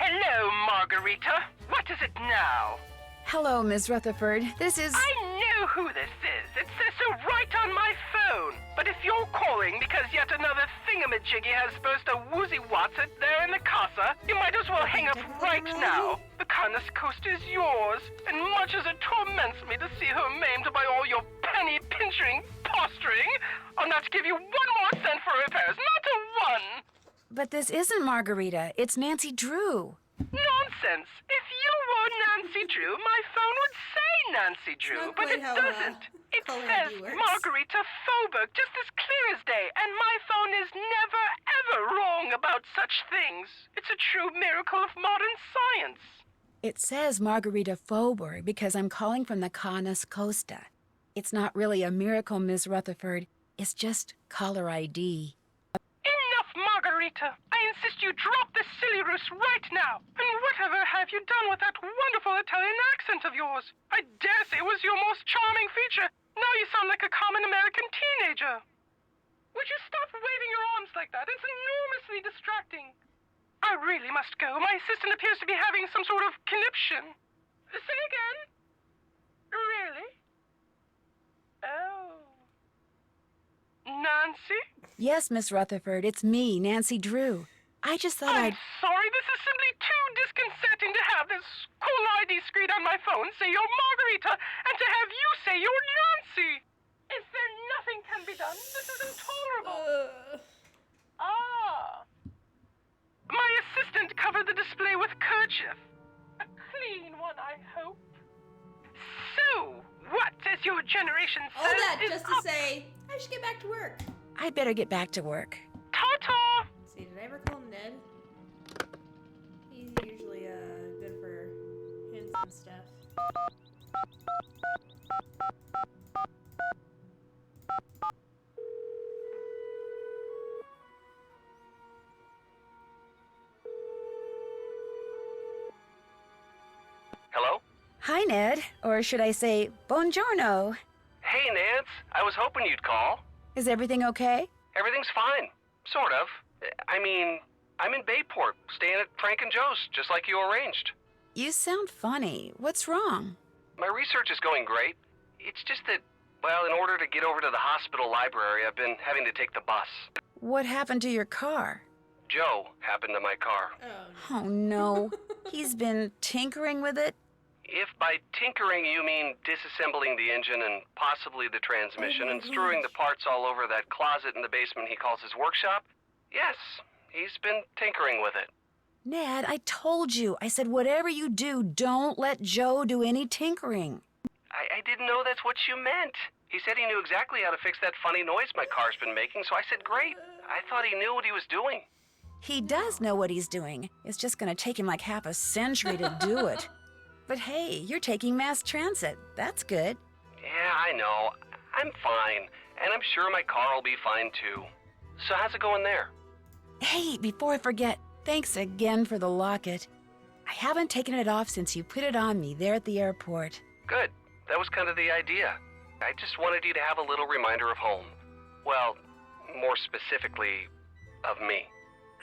Hello, Margarita. What is it now? Hello, Miss Rutherford. This is... I know who this is. It says so right on my phone. But if you're calling because yet another thingamajiggy has supposed to woozy-wats it there in the casa, you might as well hang up right now. The Canas Coast is yours, and much as it torments me to see her maimed by all your penny-pinching posturing, I'll not give you 1 more cent for repairs, not a one! But this isn't Margarita. It's Nancy Drew. Nonsense! If you were Nancy Drew, my phone would say Nancy Drew, but it doesn't. It says Margarita Faubourg, just as clear as day, and my phone is never, ever wrong about such things. It's a true miracle of modern science. It says Margarita Faubourg because I'm calling from the Canas Costa. It's not really a miracle, Miss Rutherford. It's just caller ID. Enough, Margarita! I insist you drop this silly ruse right now! And whatever have you done with that wonderful Italian accent of yours? I dare say it was your most charming feature. Now you sound like a common American teenager. Would you stop waving your arms like that? It's enormously distracting. I really must go. My assistant appears to be having some sort of conniption. Say again? Really? Oh. Nancy? Yes, Miss Rutherford, it's me, Nancy Drew. I just thought I'm I'd... sorry, this is simply too disconcerting to have this cool ID screen on my phone say you're Margarita, and to have you say you're Nancy. Is there nothing can be done? This is intolerable. My assistant covered the display with kerchief. A clean one, I hope. So, what, as your generation says, All that is just to say, I should get back to work. I'd better get back to work. Ta-ta! Let's see, did I ever call him Ned? He's usually good for hints and stuff. Hello? Hi, Ned. Or should I say, buongiorno. Hey, Nance. I was hoping you'd call. Is everything okay? Everything's fine. Sort of. I mean, I'm in Bayport, staying at Frank and Joe's, just like you arranged. You sound funny. What's wrong? My research is going great. It's just that, well, in order to get over to the hospital library, I've been having to take the bus. What happened to your car? Joe happened to my car. Oh, no. He's been tinkering with it? If by tinkering you mean disassembling the engine and possibly the transmission and strewing the parts all over that closet in the basement he calls his workshop, yes, he's been tinkering with it. Ned, I told you. I said whatever you do, don't let Joe do any tinkering. I didn't know that's what you meant. He said he knew exactly how to fix that funny noise my car's been making, so I said great. I thought he knew what he was doing. He does know what he's doing. It's just going to take him like half a century to do it. But hey, you're taking mass transit. That's good. Yeah, I know. I'm fine. And I'm sure my car will be fine too. So how's it going there? Hey, before I forget, thanks again for the locket. I haven't taken it off since you put it on me there at the airport. Good. That was kind of the idea. I just wanted you to have a little reminder of home. Well, more specifically, of me.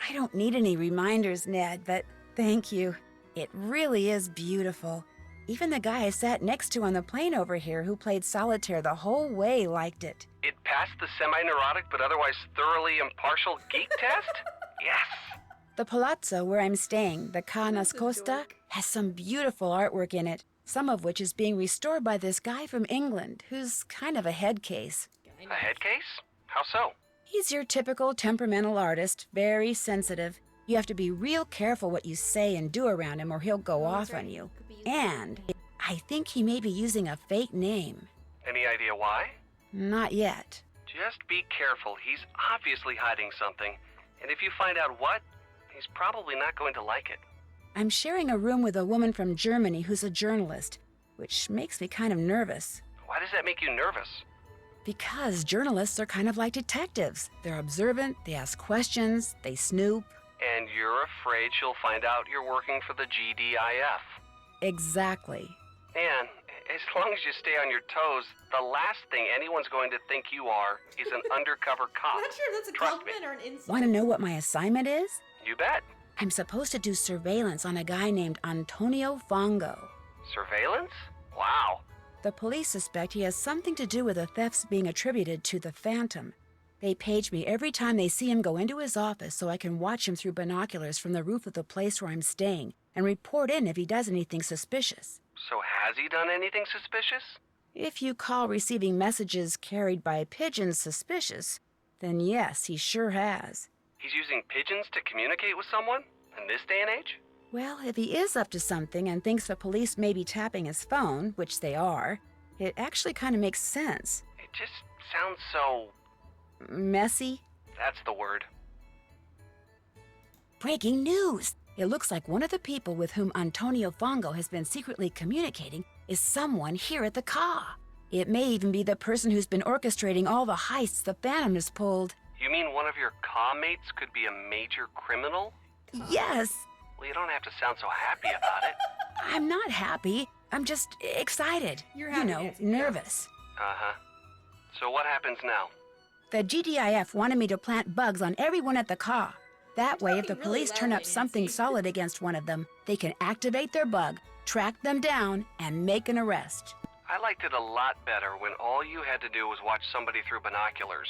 I don't need any reminders, Ned, but thank you. It really is beautiful. Even the guy I sat next to on the plane over here who played solitaire the whole way liked it. It passed the semi-neurotic but otherwise thoroughly impartial geek test? Yes. The palazzo where I'm staying, the Ca Nascosta, has some beautiful artwork in it, some of which is being restored by this guy from England, who's kind of a head case. A head case? How so? He's your typical temperamental artist, very sensitive. You have to be real careful what you say and do around him or he'll go off on you. And I think he may be using a fake name. Any idea why? Not yet. Just be careful. He's obviously hiding something. And if you find out what, he's probably not going to like it. I'm sharing a room with a woman from Germany who's a journalist, which makes me kind of nervous. Why does that make you nervous? Because journalists are kind of like detectives. They're observant, they ask questions, they snoop. And you're afraid she'll find out you're working for the GDIF. Exactly. And as long as you stay on your toes, the last thing anyone's going to think you are is an undercover cop. I'm not sure if that's a compliment or an insult. Want to know what my assignment is? You bet. I'm supposed to do surveillance on a guy named Antonio Fongo. Surveillance? Wow. The police suspect he has something to do with the thefts being attributed to the Phantom. They page me every time they see him go into his office so I can watch him through binoculars from the roof of the place where I'm staying and report in if he does anything suspicious. So has he done anything suspicious? If you call receiving messages carried by pigeons suspicious, then yes, he sure has. He's using pigeons to communicate with someone in this day and age? Well, if he is up to something and thinks the police may be tapping his phone, which they are, it actually kind of makes sense. It just sounds so... messy? That's the word. Breaking news! It looks like one of the people with whom Antonio Fongo has been secretly communicating is someone here at the Ca. It may even be the person who's been orchestrating all the heists the Phantom has pulled. You mean one of your Ca mates could be a major criminal? Yes! Well, you don't have to sound so happy about it. I'm not happy. I'm just excited. You're happy, you know, Nancy. nervous. Uh-huh. So what happens now? The GDIF wanted me to plant bugs on everyone at the Ca. That way, if the really police turn loudly, up something Nancy. solid against one of them, they can activate their bug, track them down, and make an arrest. I liked it a lot better when all you had to do was watch somebody through binoculars.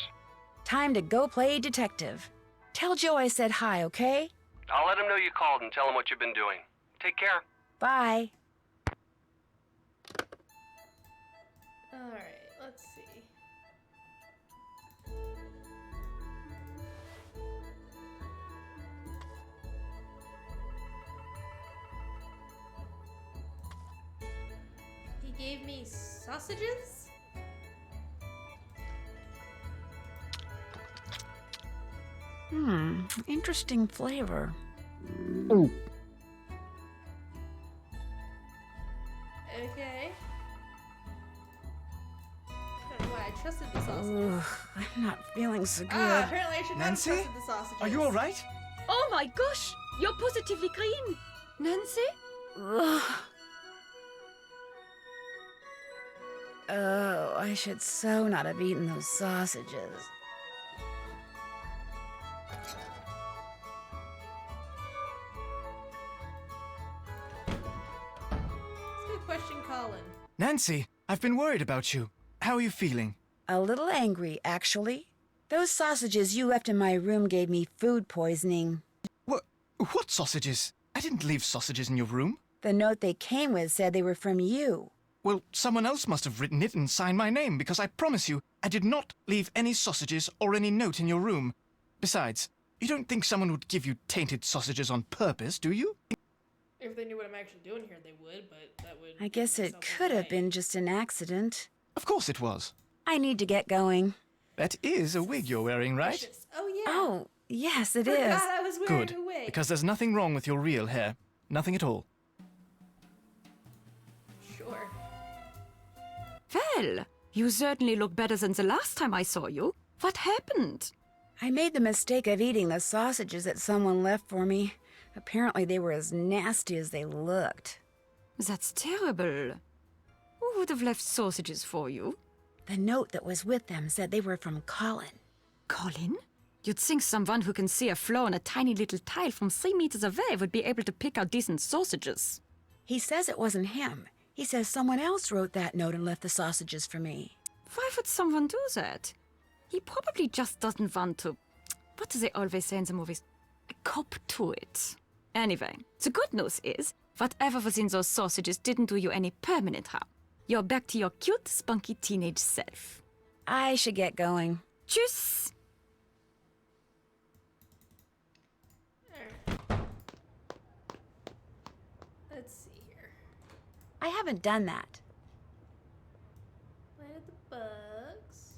Time to go play detective. Tell Joe I said hi, okay? I'll let him know you called and tell him what you've been doing. Take care. Bye. Alright, let's see. He gave me sausages? Interesting flavor. Okay. I don't know why I trusted the sausages. Ugh, I'm not feeling so good. Apparently I should not have Nancy? trusted the sausages. Are you all right? Oh my gosh! You're positively green! Nancy? Ugh. Oh, I should so not have eaten those sausages. Question Colin. Nancy, I've been worried about you. How are you feeling? A little angry, actually. Those sausages you left in my room gave me food poisoning. What sausages? I didn't leave sausages in your room. The note they came with said they were from you. Well, someone else must have written it and signed my name, because I promise you, I did not leave any sausages or any note in your room. Besides, you don't think someone would give you tainted sausages on purpose, do you? If they knew what I'm actually doing here, they would, but that would... I guess it could have been just an accident. Of course it was. I need to get going. That is a wig you're wearing, right? Oh, yeah. Oh, yes, it is. Forgot I was wearing Good, a wig. because there's nothing wrong with your real hair. Nothing at all. Sure. Well, you certainly look better than the last time I saw you. What happened? I made the mistake of eating the sausages that someone left for me. Apparently they were as nasty as they looked. That's terrible. Who would have left sausages for you? The note that was with them said they were from Colin. Colin? You'd think someone who can see a flaw in a tiny little tile from 3 meters away would be able to pick out decent sausages. He says it wasn't him. He says someone else wrote that note and left the sausages for me. Why would someone do that? He probably just doesn't want to... What do they always say in the movies? Cop to it. Anyway, the good news is, whatever was in those sausages didn't do you any permanent harm. You're back to your cute, spunky teenage self. I should get going. Tschüss! Let's see here. I haven't done that. Planet the Bugs.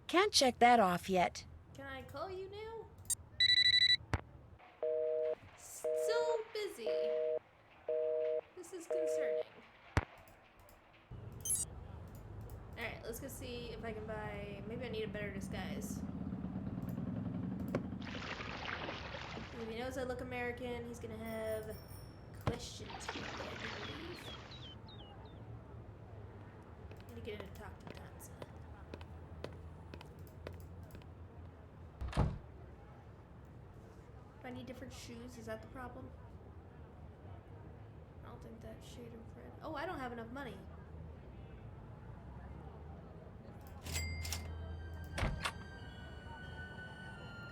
Can't check that off yet. Can I call you now? Still busy. This is concerning. Alright, let's go see if I can buy... Maybe I need a better disguise. If he knows I look American, he's gonna have questions for me, I believe. I need to get in to talk to Tanza. Do I need different shoes? Is that the problem? I don't think that shade of red... Oh, I don't have enough money.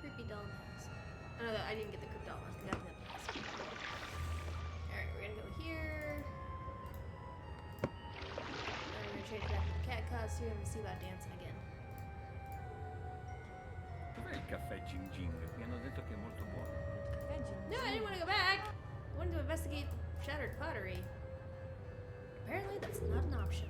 Creepy doll mask. Oh, no, I didn't get the creepy doll mask. I got the mask. Alright, we're gonna go here. Then we're gonna change back to the cat costume and see about dancing again. Dov'è il caffè Jing Jing? Mi hanno detto che è molto buono. No, I didn't want to go back. I wanted to investigate shattered pottery. Apparently, that's not an option.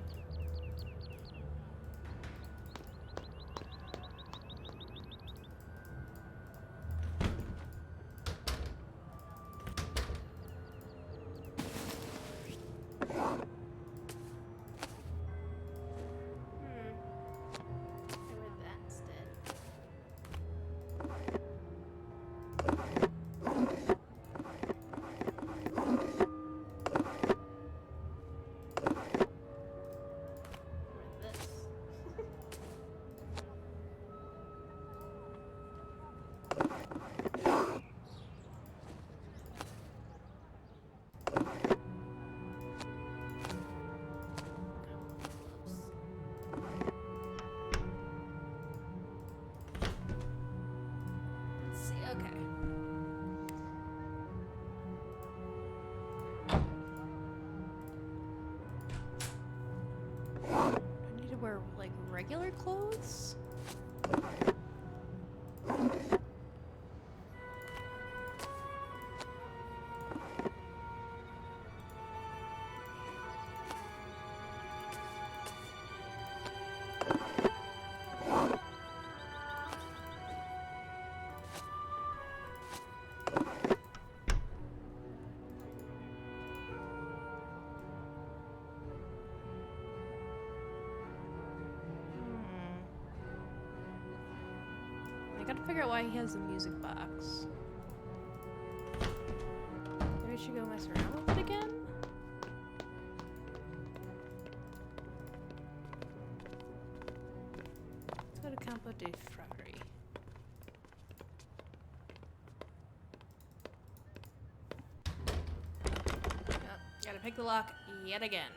Go with that instead. Let's see, okay. Do I need to wear, like, regular clothes? I gotta figure out why he has the music box. Maybe I should go mess around with it again? Let's go to Campo de Frari. Gotta pick the lock yet again.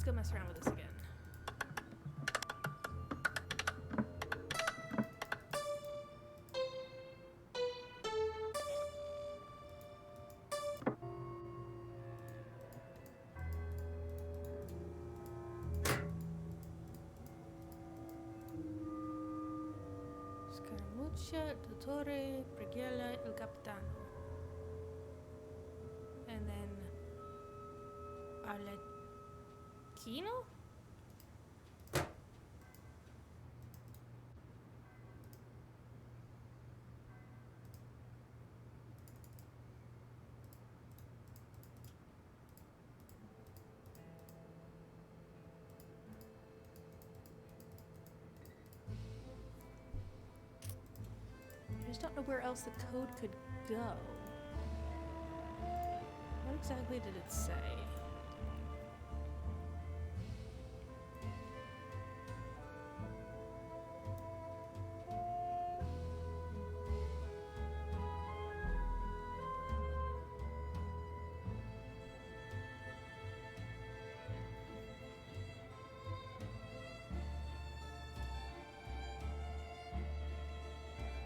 go mess around with this again. Scaramuccia, dottore, preghiera, il capitano. And then Arlecchino? I just don't know where else the code could go. What exactly did it say?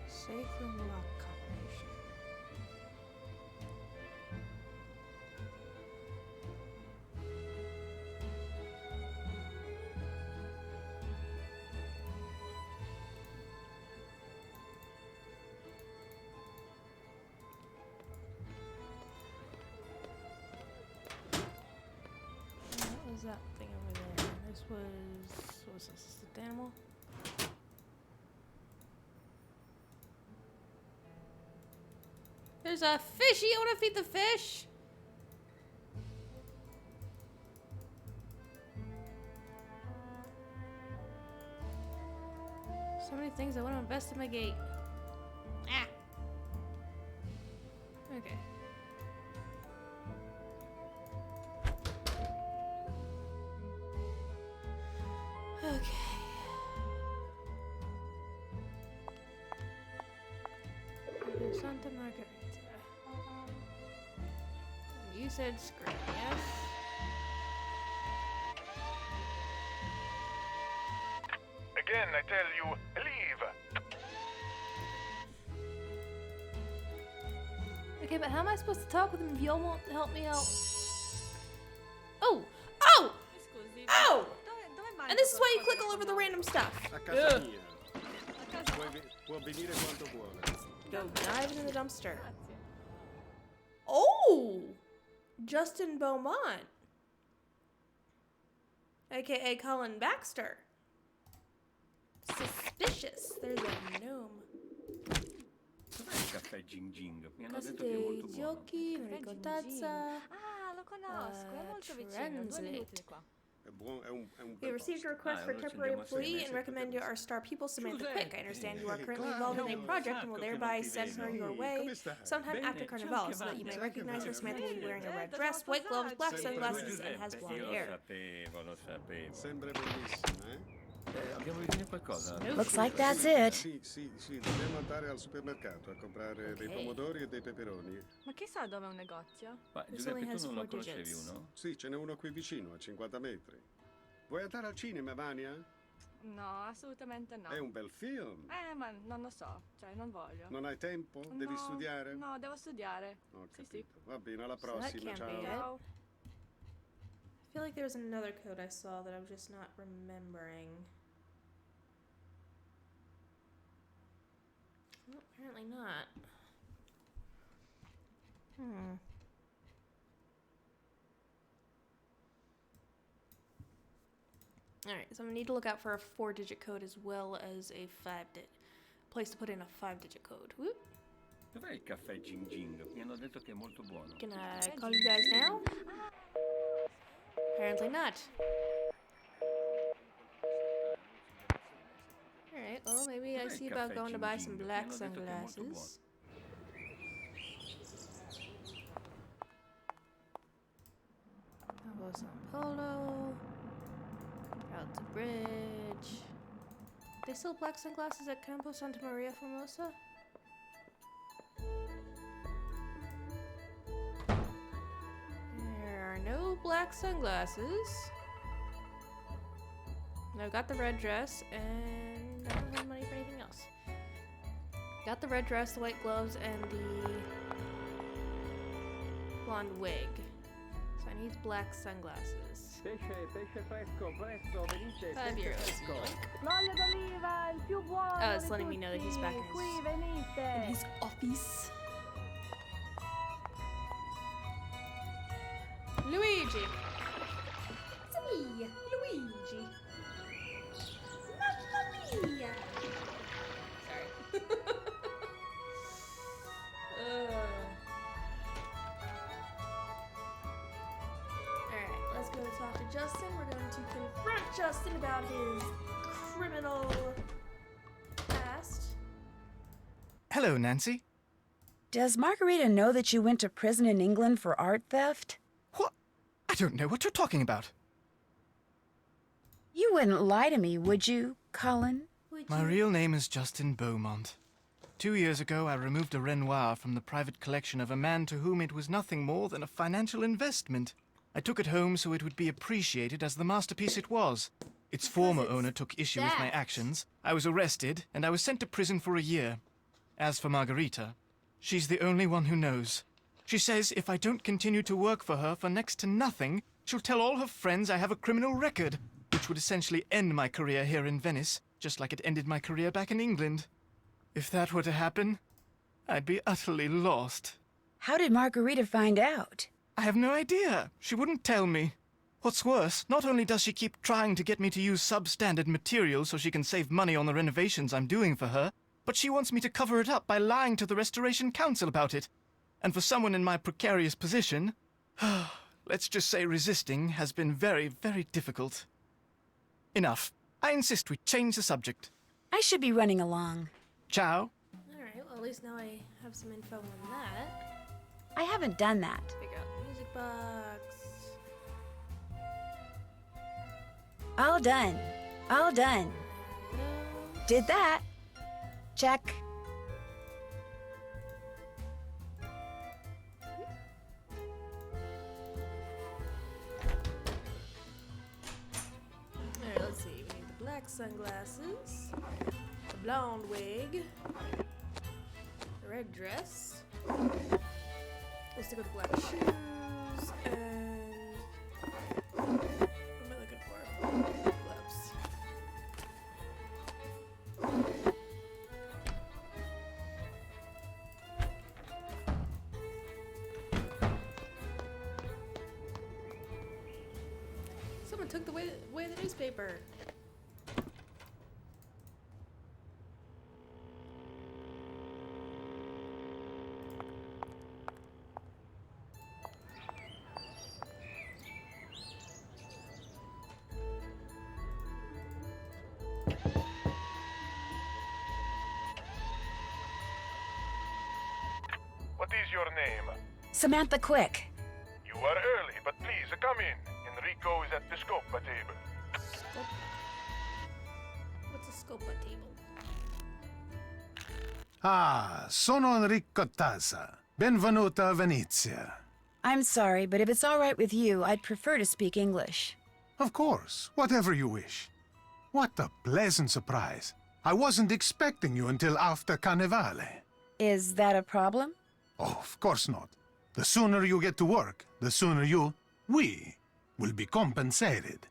Safe room lock combination. What was that thing over there? This was... what was this? The animal? There's a fishy! I want to feed the fish! So many things I want to investigate. Ah! Okay. Okay. Santa Margarita. You said screen, yes? Again, I tell you, leave. Okay, but how am I supposed to talk with him if y'all won't help me out? Oh! Oh! Oh! And this is why you click all over the random stuff. A casa mia. Può venire quanto vuole. Go dive into the dumpster. Oh! Justin Beaumont. AKA Colin Baxter. Suspicious. There's a gnome. Cos'è il caffè Ging Ging? Mi hanno Casa detto che è molto dei buono. giochi, Enrico Tazza. Ah, lo conosco, è molto vicino, 2 minuti di qua. We received a request for a temporary employee and recommend you our star pupil Samantha Quick. I understand you are currently involved in a project and will thereby send her your way sometime after Carnival so that you may recognize her. Samantha will be wearing a red dress, white gloves, black sunglasses, and has blonde hair. Lo sapevo. Sembra bellissima, Abbiamo bisogno di qualcosa? Looks like that's it. Sì, dobbiamo andare al supermercato a comprare dei pomodori e dei peperoni. Ma chissà dove è un negozio? Ma Giuseppe, tu non lo conoscevi uno? Sì, ce n'è uno qui vicino, a 50 metri. Vuoi andare al cinema, Vania? No, assolutamente no. È un bel film. Ma non lo so, cioè non voglio. Non hai tempo? Devi studiare? No, devo studiare. Ho capito. Sì. Va bene, alla So that prossima, can't be ciao. it. I feel like there was another code I saw that I'm just not remembering. Well, apparently not. Alright, so I'm gonna need to look out for a 4-digit code as well as a 5-digit place to put in a 5-digit code. Whoop. Dov'è il caffè Ging Ging? Mi hanno detto che è molto buono. Can I call you guys now? Apparently not. Alright, well, maybe I see about going to buy some black sunglasses. Cabo San Polo. Out to Bridge. They sell black sunglasses at Campo Santa Maria Formosa? There are no black sunglasses. No, got the red dress, and I don't have money for anything else. Got the red dress, the white gloves, and the blonde wig. So I need black sunglasses. Pesce fresco, presto, venite, €5. pesce fresco. L'olio d'oliva, il più buono Oh, it's di letting me know that he's back in qui, his, venite. in his office. Luigi! It's me, Luigi. Mamma mia! Sorry. Alright, let's go talk to Justin. We're going to confront Justin about his criminal past. Hello, Nancy. Does Margarita know that you went to prison in England for art theft? What? I don't know what you're talking about. You wouldn't lie to me, would you, Colin? My real name is Justin Beaumont. 2 years ago, I removed a Renoir from the private collection of a man to whom it was nothing more than a financial investment. I took it home so it would be appreciated as the masterpiece it was. Its former owner took issue with my actions. I was arrested, and I was sent to prison for a year. As for Margarita, she's the only one who knows. She says if I don't continue to work for her for next to nothing, she'll tell all her friends I have a criminal record, which would essentially end my career here in Venice, just like it ended my career back in England. If that were to happen, I'd be utterly lost. How did Margarita find out? I have no idea. She wouldn't tell me. What's worse, not only does she keep trying to get me to use substandard materials so she can save money on the renovations I'm doing for her, but she wants me to cover it up by lying to the Restoration Council about it. And for someone in my precarious position, let's just say resisting has been very, very difficult. Enough. I insist we change the subject. I should be running along. Ciao. Alright, well at least now I have some info on that. I haven't done that. Figure out the music box. All done. All done. Did that. Check. Alright, let's see. We need the black sunglasses, the blonde wig, the red dress. Let's stick with the black shoes, and what am I looking for? Gloves. Someone took away the newspaper. What is your name? Samantha Quick. You are early, but please come in. Enrico is at the scopa table. What's a scopa table? Ah, sono Enrico Tazza. Benvenuta a Venezia. I'm sorry, but if it's all right with you, I'd prefer to speak English. Of course, whatever you wish. What a pleasant surprise. I wasn't expecting you until after Carnevale. Is that a problem? Oh, of course not. The sooner you get to work, the sooner we will be compensated.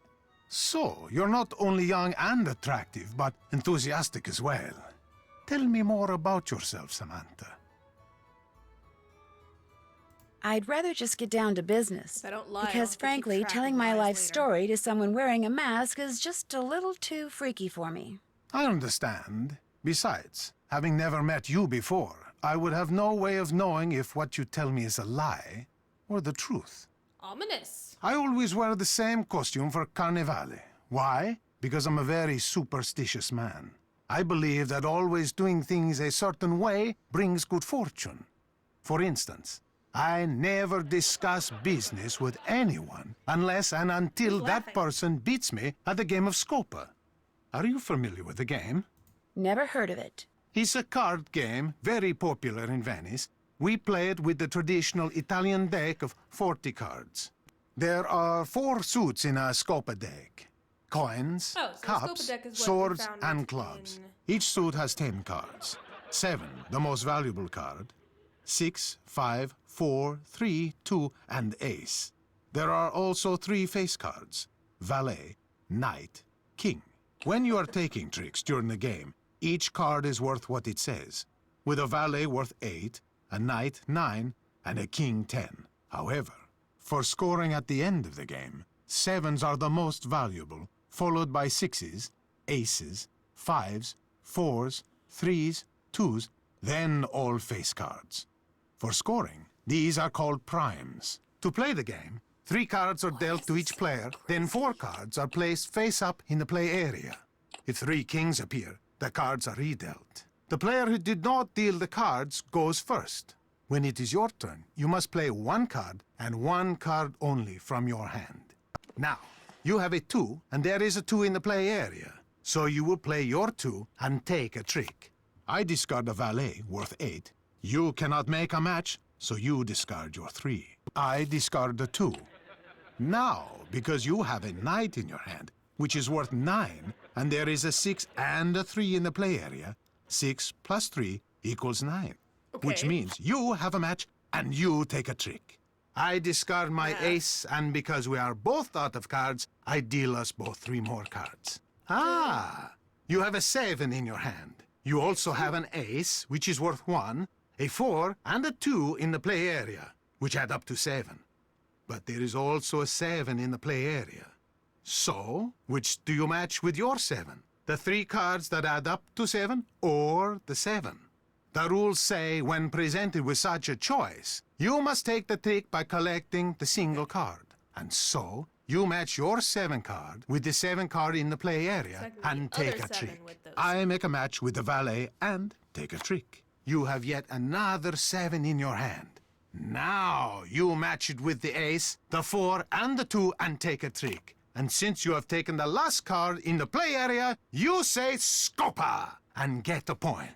So, you're not only young and attractive, but enthusiastic as well. Tell me more about yourself, Samantha. I'd rather just get down to business. I don't lie, I'll because have to keep frankly, track telling of my lies life later. story to someone wearing a mask is just a little too freaky for me. I understand. Besides, having never met you before, I would have no way of knowing if what you tell me is a lie or the truth. Ominous. I always wear the same costume for Carnevale. Why? Because I'm a very superstitious man. I believe that always doing things a certain way brings good fortune. For instance, I never discuss business with anyone unless and until that person beats me at the game of Scopa. Are you familiar with the game? Never heard of it. It's a card game, very popular in Venice. We play it with the traditional Italian deck of 40 cards. There are 4 suits in a Scopa deck. coins, Oh, so the cups, Scopa deck is what we swords, found and clubs. Each suit has 10 cards. 7, the most valuable card. 6, 5, 4, 3, 2, and ace. There are also 3 face cards. Valet, knight, king. When you are taking tricks during the game, each card is worth what it says, with a valet worth 8, a knight 9, and a king 10. However, for scoring at the end of the game, 7s are the most valuable, followed by 6s, aces, 5s, 4s, 3s, 2s, then all face cards. For scoring, these are called primes. To play the game, 3 cards are dealt to each player, then 4 cards are placed face up in the play area. If 3 kings appear, the cards are redealt. The player who did not deal the cards goes first. When it is your turn, you must play 1 card and 1 card only from your hand. Now, you have a 2, and there is a 2 in the play area. So you will play your 2 and take a trick. I discard a valet worth 8. You cannot make a match, so you discard your 3. I discard the 2. Now, because you have a knight in your hand, which is worth 9, and there is a 6 and a 3 in the play area, 6 plus 3 equals 9. Which means you have a match and you take a trick. I discard my ace, and because we are both out of cards, I deal us both 3 more cards. Ah, you have a 7 in your hand. You also have an ace, which is worth 1, a 4, and a 2 in the play area, which add up to 7. But there is also a 7 in the play area. So, which do you match with your 7? The 3 cards that add up to 7, or the 7? The rules say when presented with such a choice, you must take the trick by collecting the single card. And so, you match your 7 card with the 7 card in the play area and take a trick. I make a match with the valet and take a trick. You have yet another 7 in your hand. Now, you match it with the ace, the 4, and the 2 and take a trick. And since you have taken the last card in the play area, you say Scopa and get a point.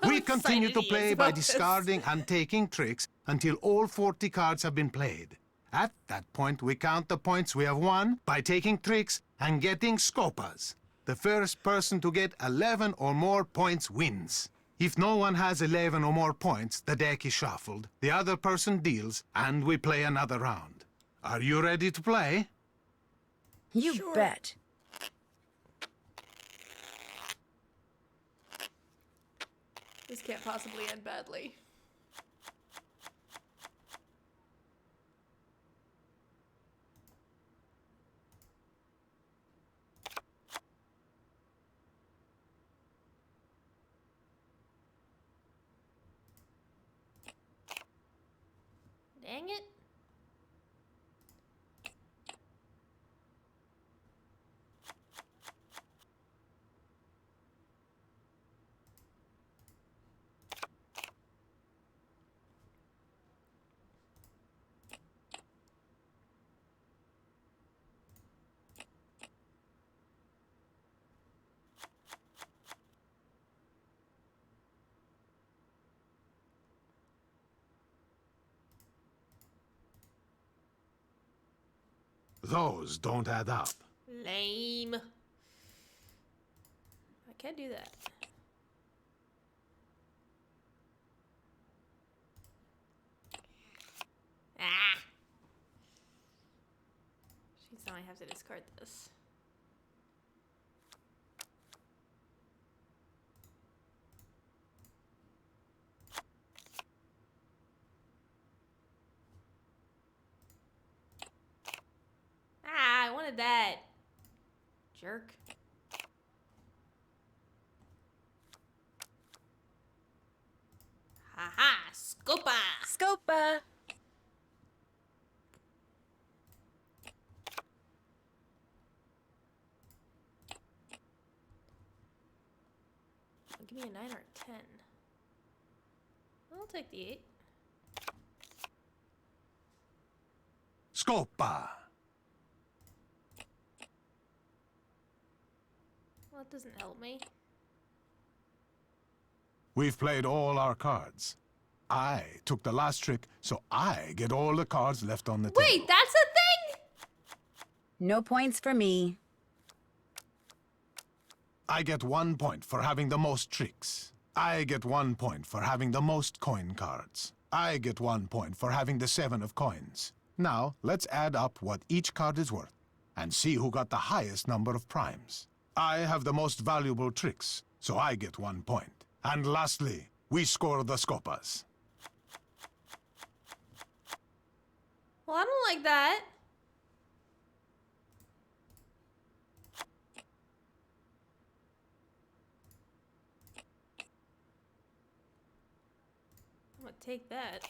We continue to play by discarding and taking tricks until all 40 cards have been played. At that point, we count the points we have won by taking tricks and getting Scopas. The first person to get 11 or more points wins. If no one has 11 or more points, the deck is shuffled, the other person deals, and we play another round. Are you ready to play? You bet. This can't possibly end badly. Dang it. Those don't add up. Lame. I can't do that. Ah! Jeez, now I have to discard this. Ah, I wanted that. Jerk. Haha, Scopa! Scopa! Give me a 9 or a 10. I'll take the 8. Scopa! Well, it doesn't help me. We've played all our cards. I took the last trick, so I get all the cards left on the table. Wait, that's a thing? No points for me. I get 1 point for having the most tricks. I get 1 point for having the most coin cards. I get 1 point for having the 7 of coins. Now, let's add up what each card is worth and see who got the highest number of primes. I have the most valuable tricks, so I get 1 point. And lastly, we score the scopas. Well, I don't like that. I'm gonna take that.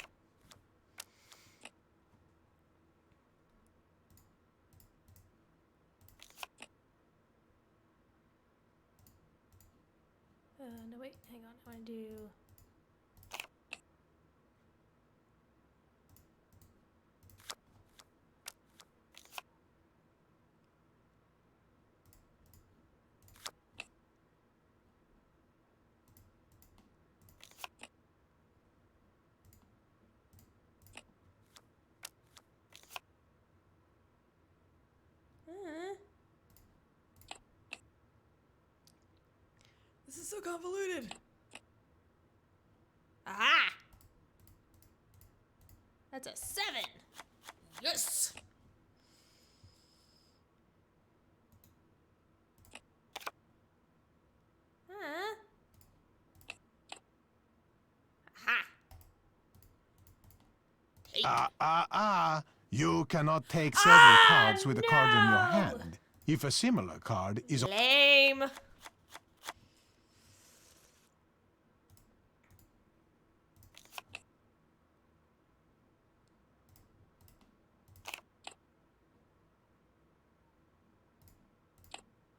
No, wait, hang on. I want to do... This is so convoluted. Aha! That's a 7. Yes! Aha! You cannot take several cards with a card in your hand if a similar card is... Lame.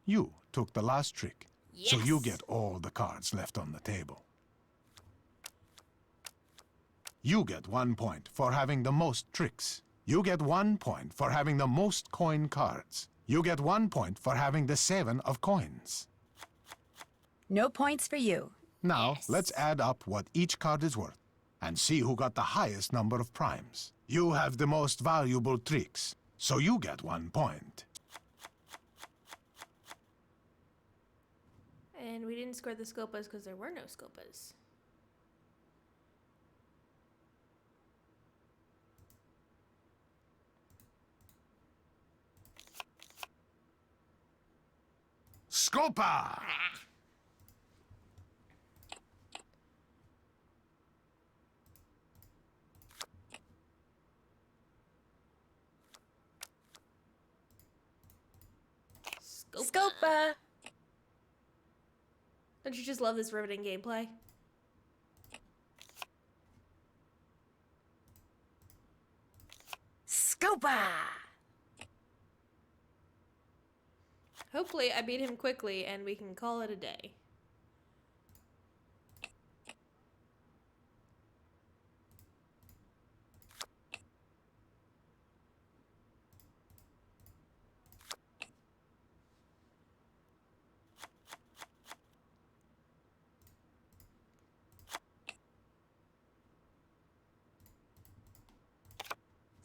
You took the last trick, so you get all the cards left on the table. You get 1 point for having the most tricks. You get 1 point for having the most coin cards. You get 1 point for having the 7 of coins. No points for you. Now, let's add up what each card is worth and see who got the highest number of primes. You have the most valuable tricks, so you get 1 point. And we didn't score the scopas because there were no scopas. Scopa! Scopa! Don't you just love this riveting gameplay? Scopa! Hopefully I beat him quickly and we can call it a day.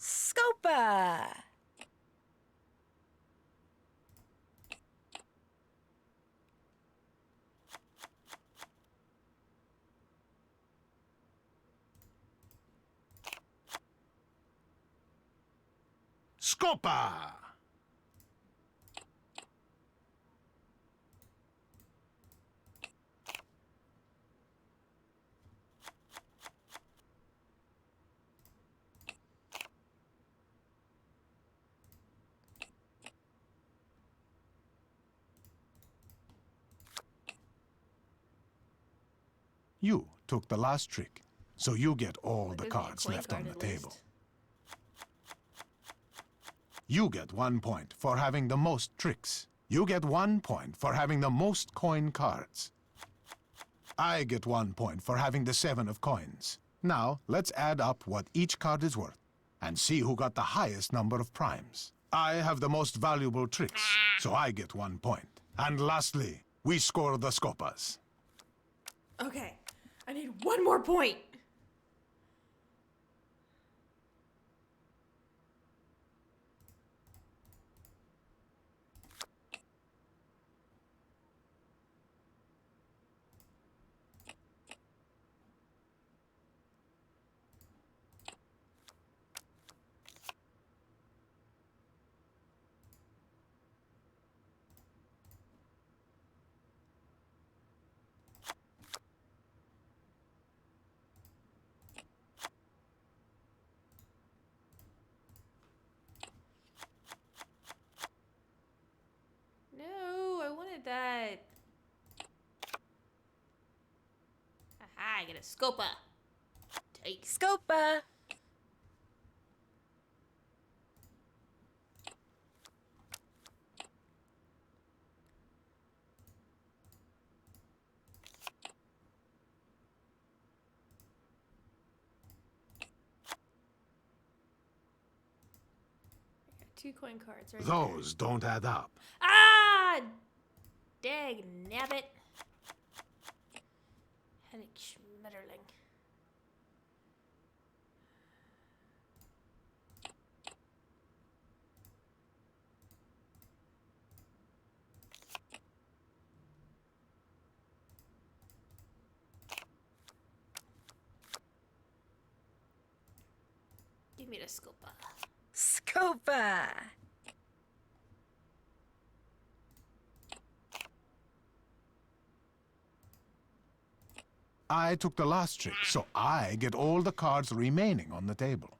Scopa! Scopa! You took the last trick, so you get all the cards left on the table. You get 1 point for having the most tricks. You get 1 point for having the most coin cards. I get 1 point for having the 7 of coins. Now, let's add up what each card is worth and see who got the highest number of primes. I have the most valuable tricks, so I get 1 point. And lastly, we score the scopas. Okay, I need 1 more point. a Scopa. Take Scopa. Two coin cards right Those don't add up. Ah! Dag nabbit. Headache schmetterling. Give me the Scopa. Scopa. I took the last trick, so I get all the cards remaining on the table.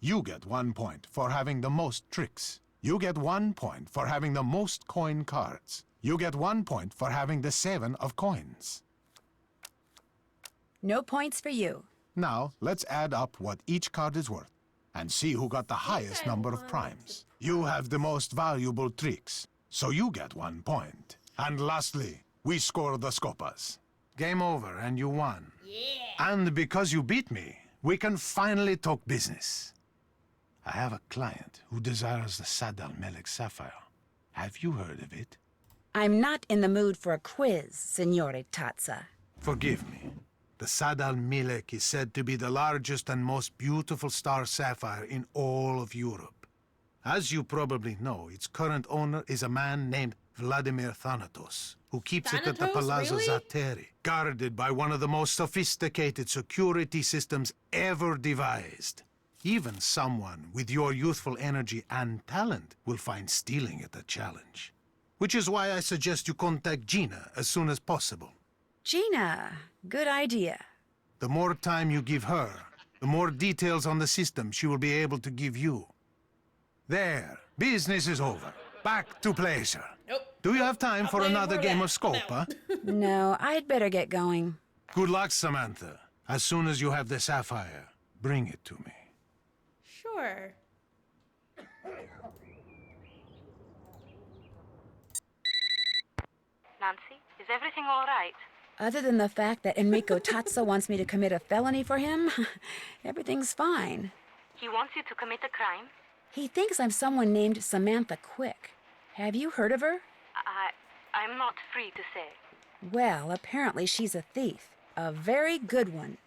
You get 1 point for having the most tricks. You get 1 point for having the most coin cards. You get 1 point for having the 7 of coins. No points for you. Now, let's add up what each card is worth and see who got the highest number of primes. You have the most valuable tricks, so you get 1 point. And lastly, we score the Scopas. Game over and you won. Yeah. And because you beat me, we can finally talk business. I have a client who desires the Sadal Melek Sapphire. Have you heard of it? I'm not in the mood for a quiz, Signore Tazza. Forgive me. The Sadal Melek is said to be the largest and most beautiful star sapphire in all of Europe. As you probably know, its current owner is a man named Vladimir Thanatos, who keeps it at the Palazzo really? Zateri, guarded by one of the most sophisticated security systems ever devised. Even someone with your youthful energy and talent will find stealing it a challenge. Which is why I suggest you contact Gina as soon as possible. Gina, good idea. The more time you give her, the more details on the system she will be able to give you. There, business is over. Back to pleasure. Nope. Do you have time for another game of Scopa? No, I'd better get going. Good luck, Samantha. As soon as you have the sapphire, bring it to me. Sure. Nancy, is everything all right? Other than the fact that Enrico Tazza wants me to commit a felony for him, everything's fine. He wants you to commit a crime? He thinks I'm someone named Samantha Quick. Have you heard of her? I'm not free to say. Well, apparently she's a thief. A very good one.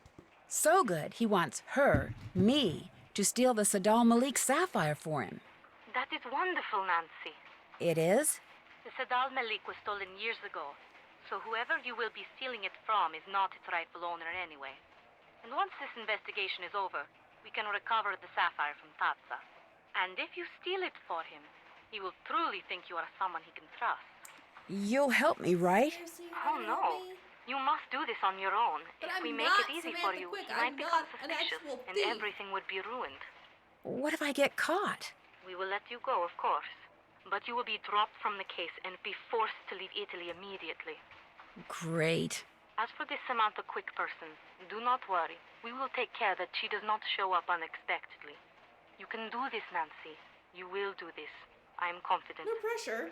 So good, he wants her, me, to steal the Sadal Malik sapphire for him. That is wonderful, Nancy. It is? The Sadal Malik was stolen years ago, so whoever you will be stealing it from is not its rightful owner anyway. And once this investigation is over, we can recover the sapphire from Tazza. And if you steal it for him, he will truly think you are someone he can trust. You'll help me, right? Oh, no. You must do this on your own. But if we I'm make not it easy Samantha for you, Quick. he might I'm become not an suspicious, actual and thief. everything would be ruined. What if I get caught? We will let you go, of course. But you will be dropped from the case and be forced to leave Italy immediately. Great. As for this Samantha Quick person, do not worry. We will take care that she does not show up unexpectedly. You can do this, Nancy. You will do this. I am confident. No pressure.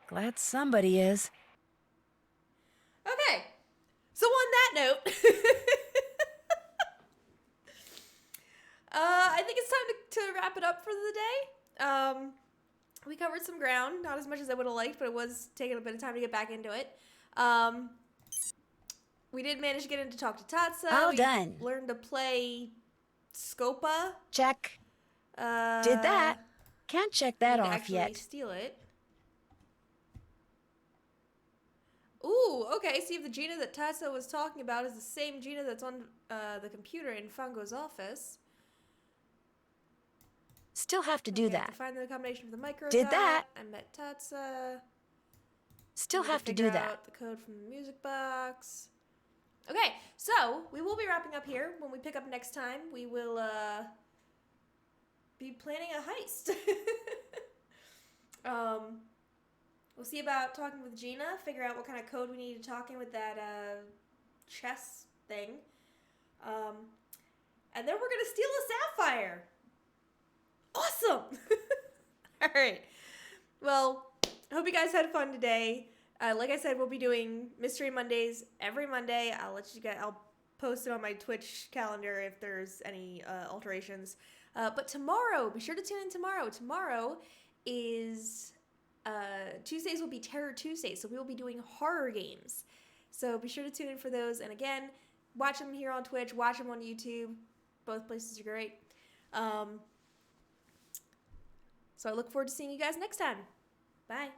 Glad somebody is. Okay. So on that note, I think it's time to wrap it up for the day. We covered some ground, not as much as I would have liked, but it was taking a bit of time to get back into it. We did manage to get into Talk to Tazza. All done. Learned to play Scopa. Check. Did that. Can't check that off yet. Steal it. Ooh, okay. See if the Gina that Tazza was talking about is the same Gina that's on the computer in Fango's office. Still have to do that. To find the combination of the micro. Did that. I met Tazza. Still have to do that. Out the code from the music box. Okay, so we will be wrapping up here. When we pick up next time, we will be planning a heist. We'll see about talking with Gina, figure out what kind of code we need to talk in with that chess thing. And then we're going to steal a sapphire. Awesome! Alright. Well, I hope you guys had fun today. Like I said, we'll be doing Mystery Mondays every Monday. I'll post it on my Twitch calendar if there's any alterations. But tomorrow, be sure to tune in tomorrow. Tomorrow is Tuesdays will be Terror Tuesdays, so we will be doing horror games. So be sure to tune in for those. And again, watch them here on Twitch, watch them on YouTube. Both places are great. So I look forward to seeing you guys next time. Bye.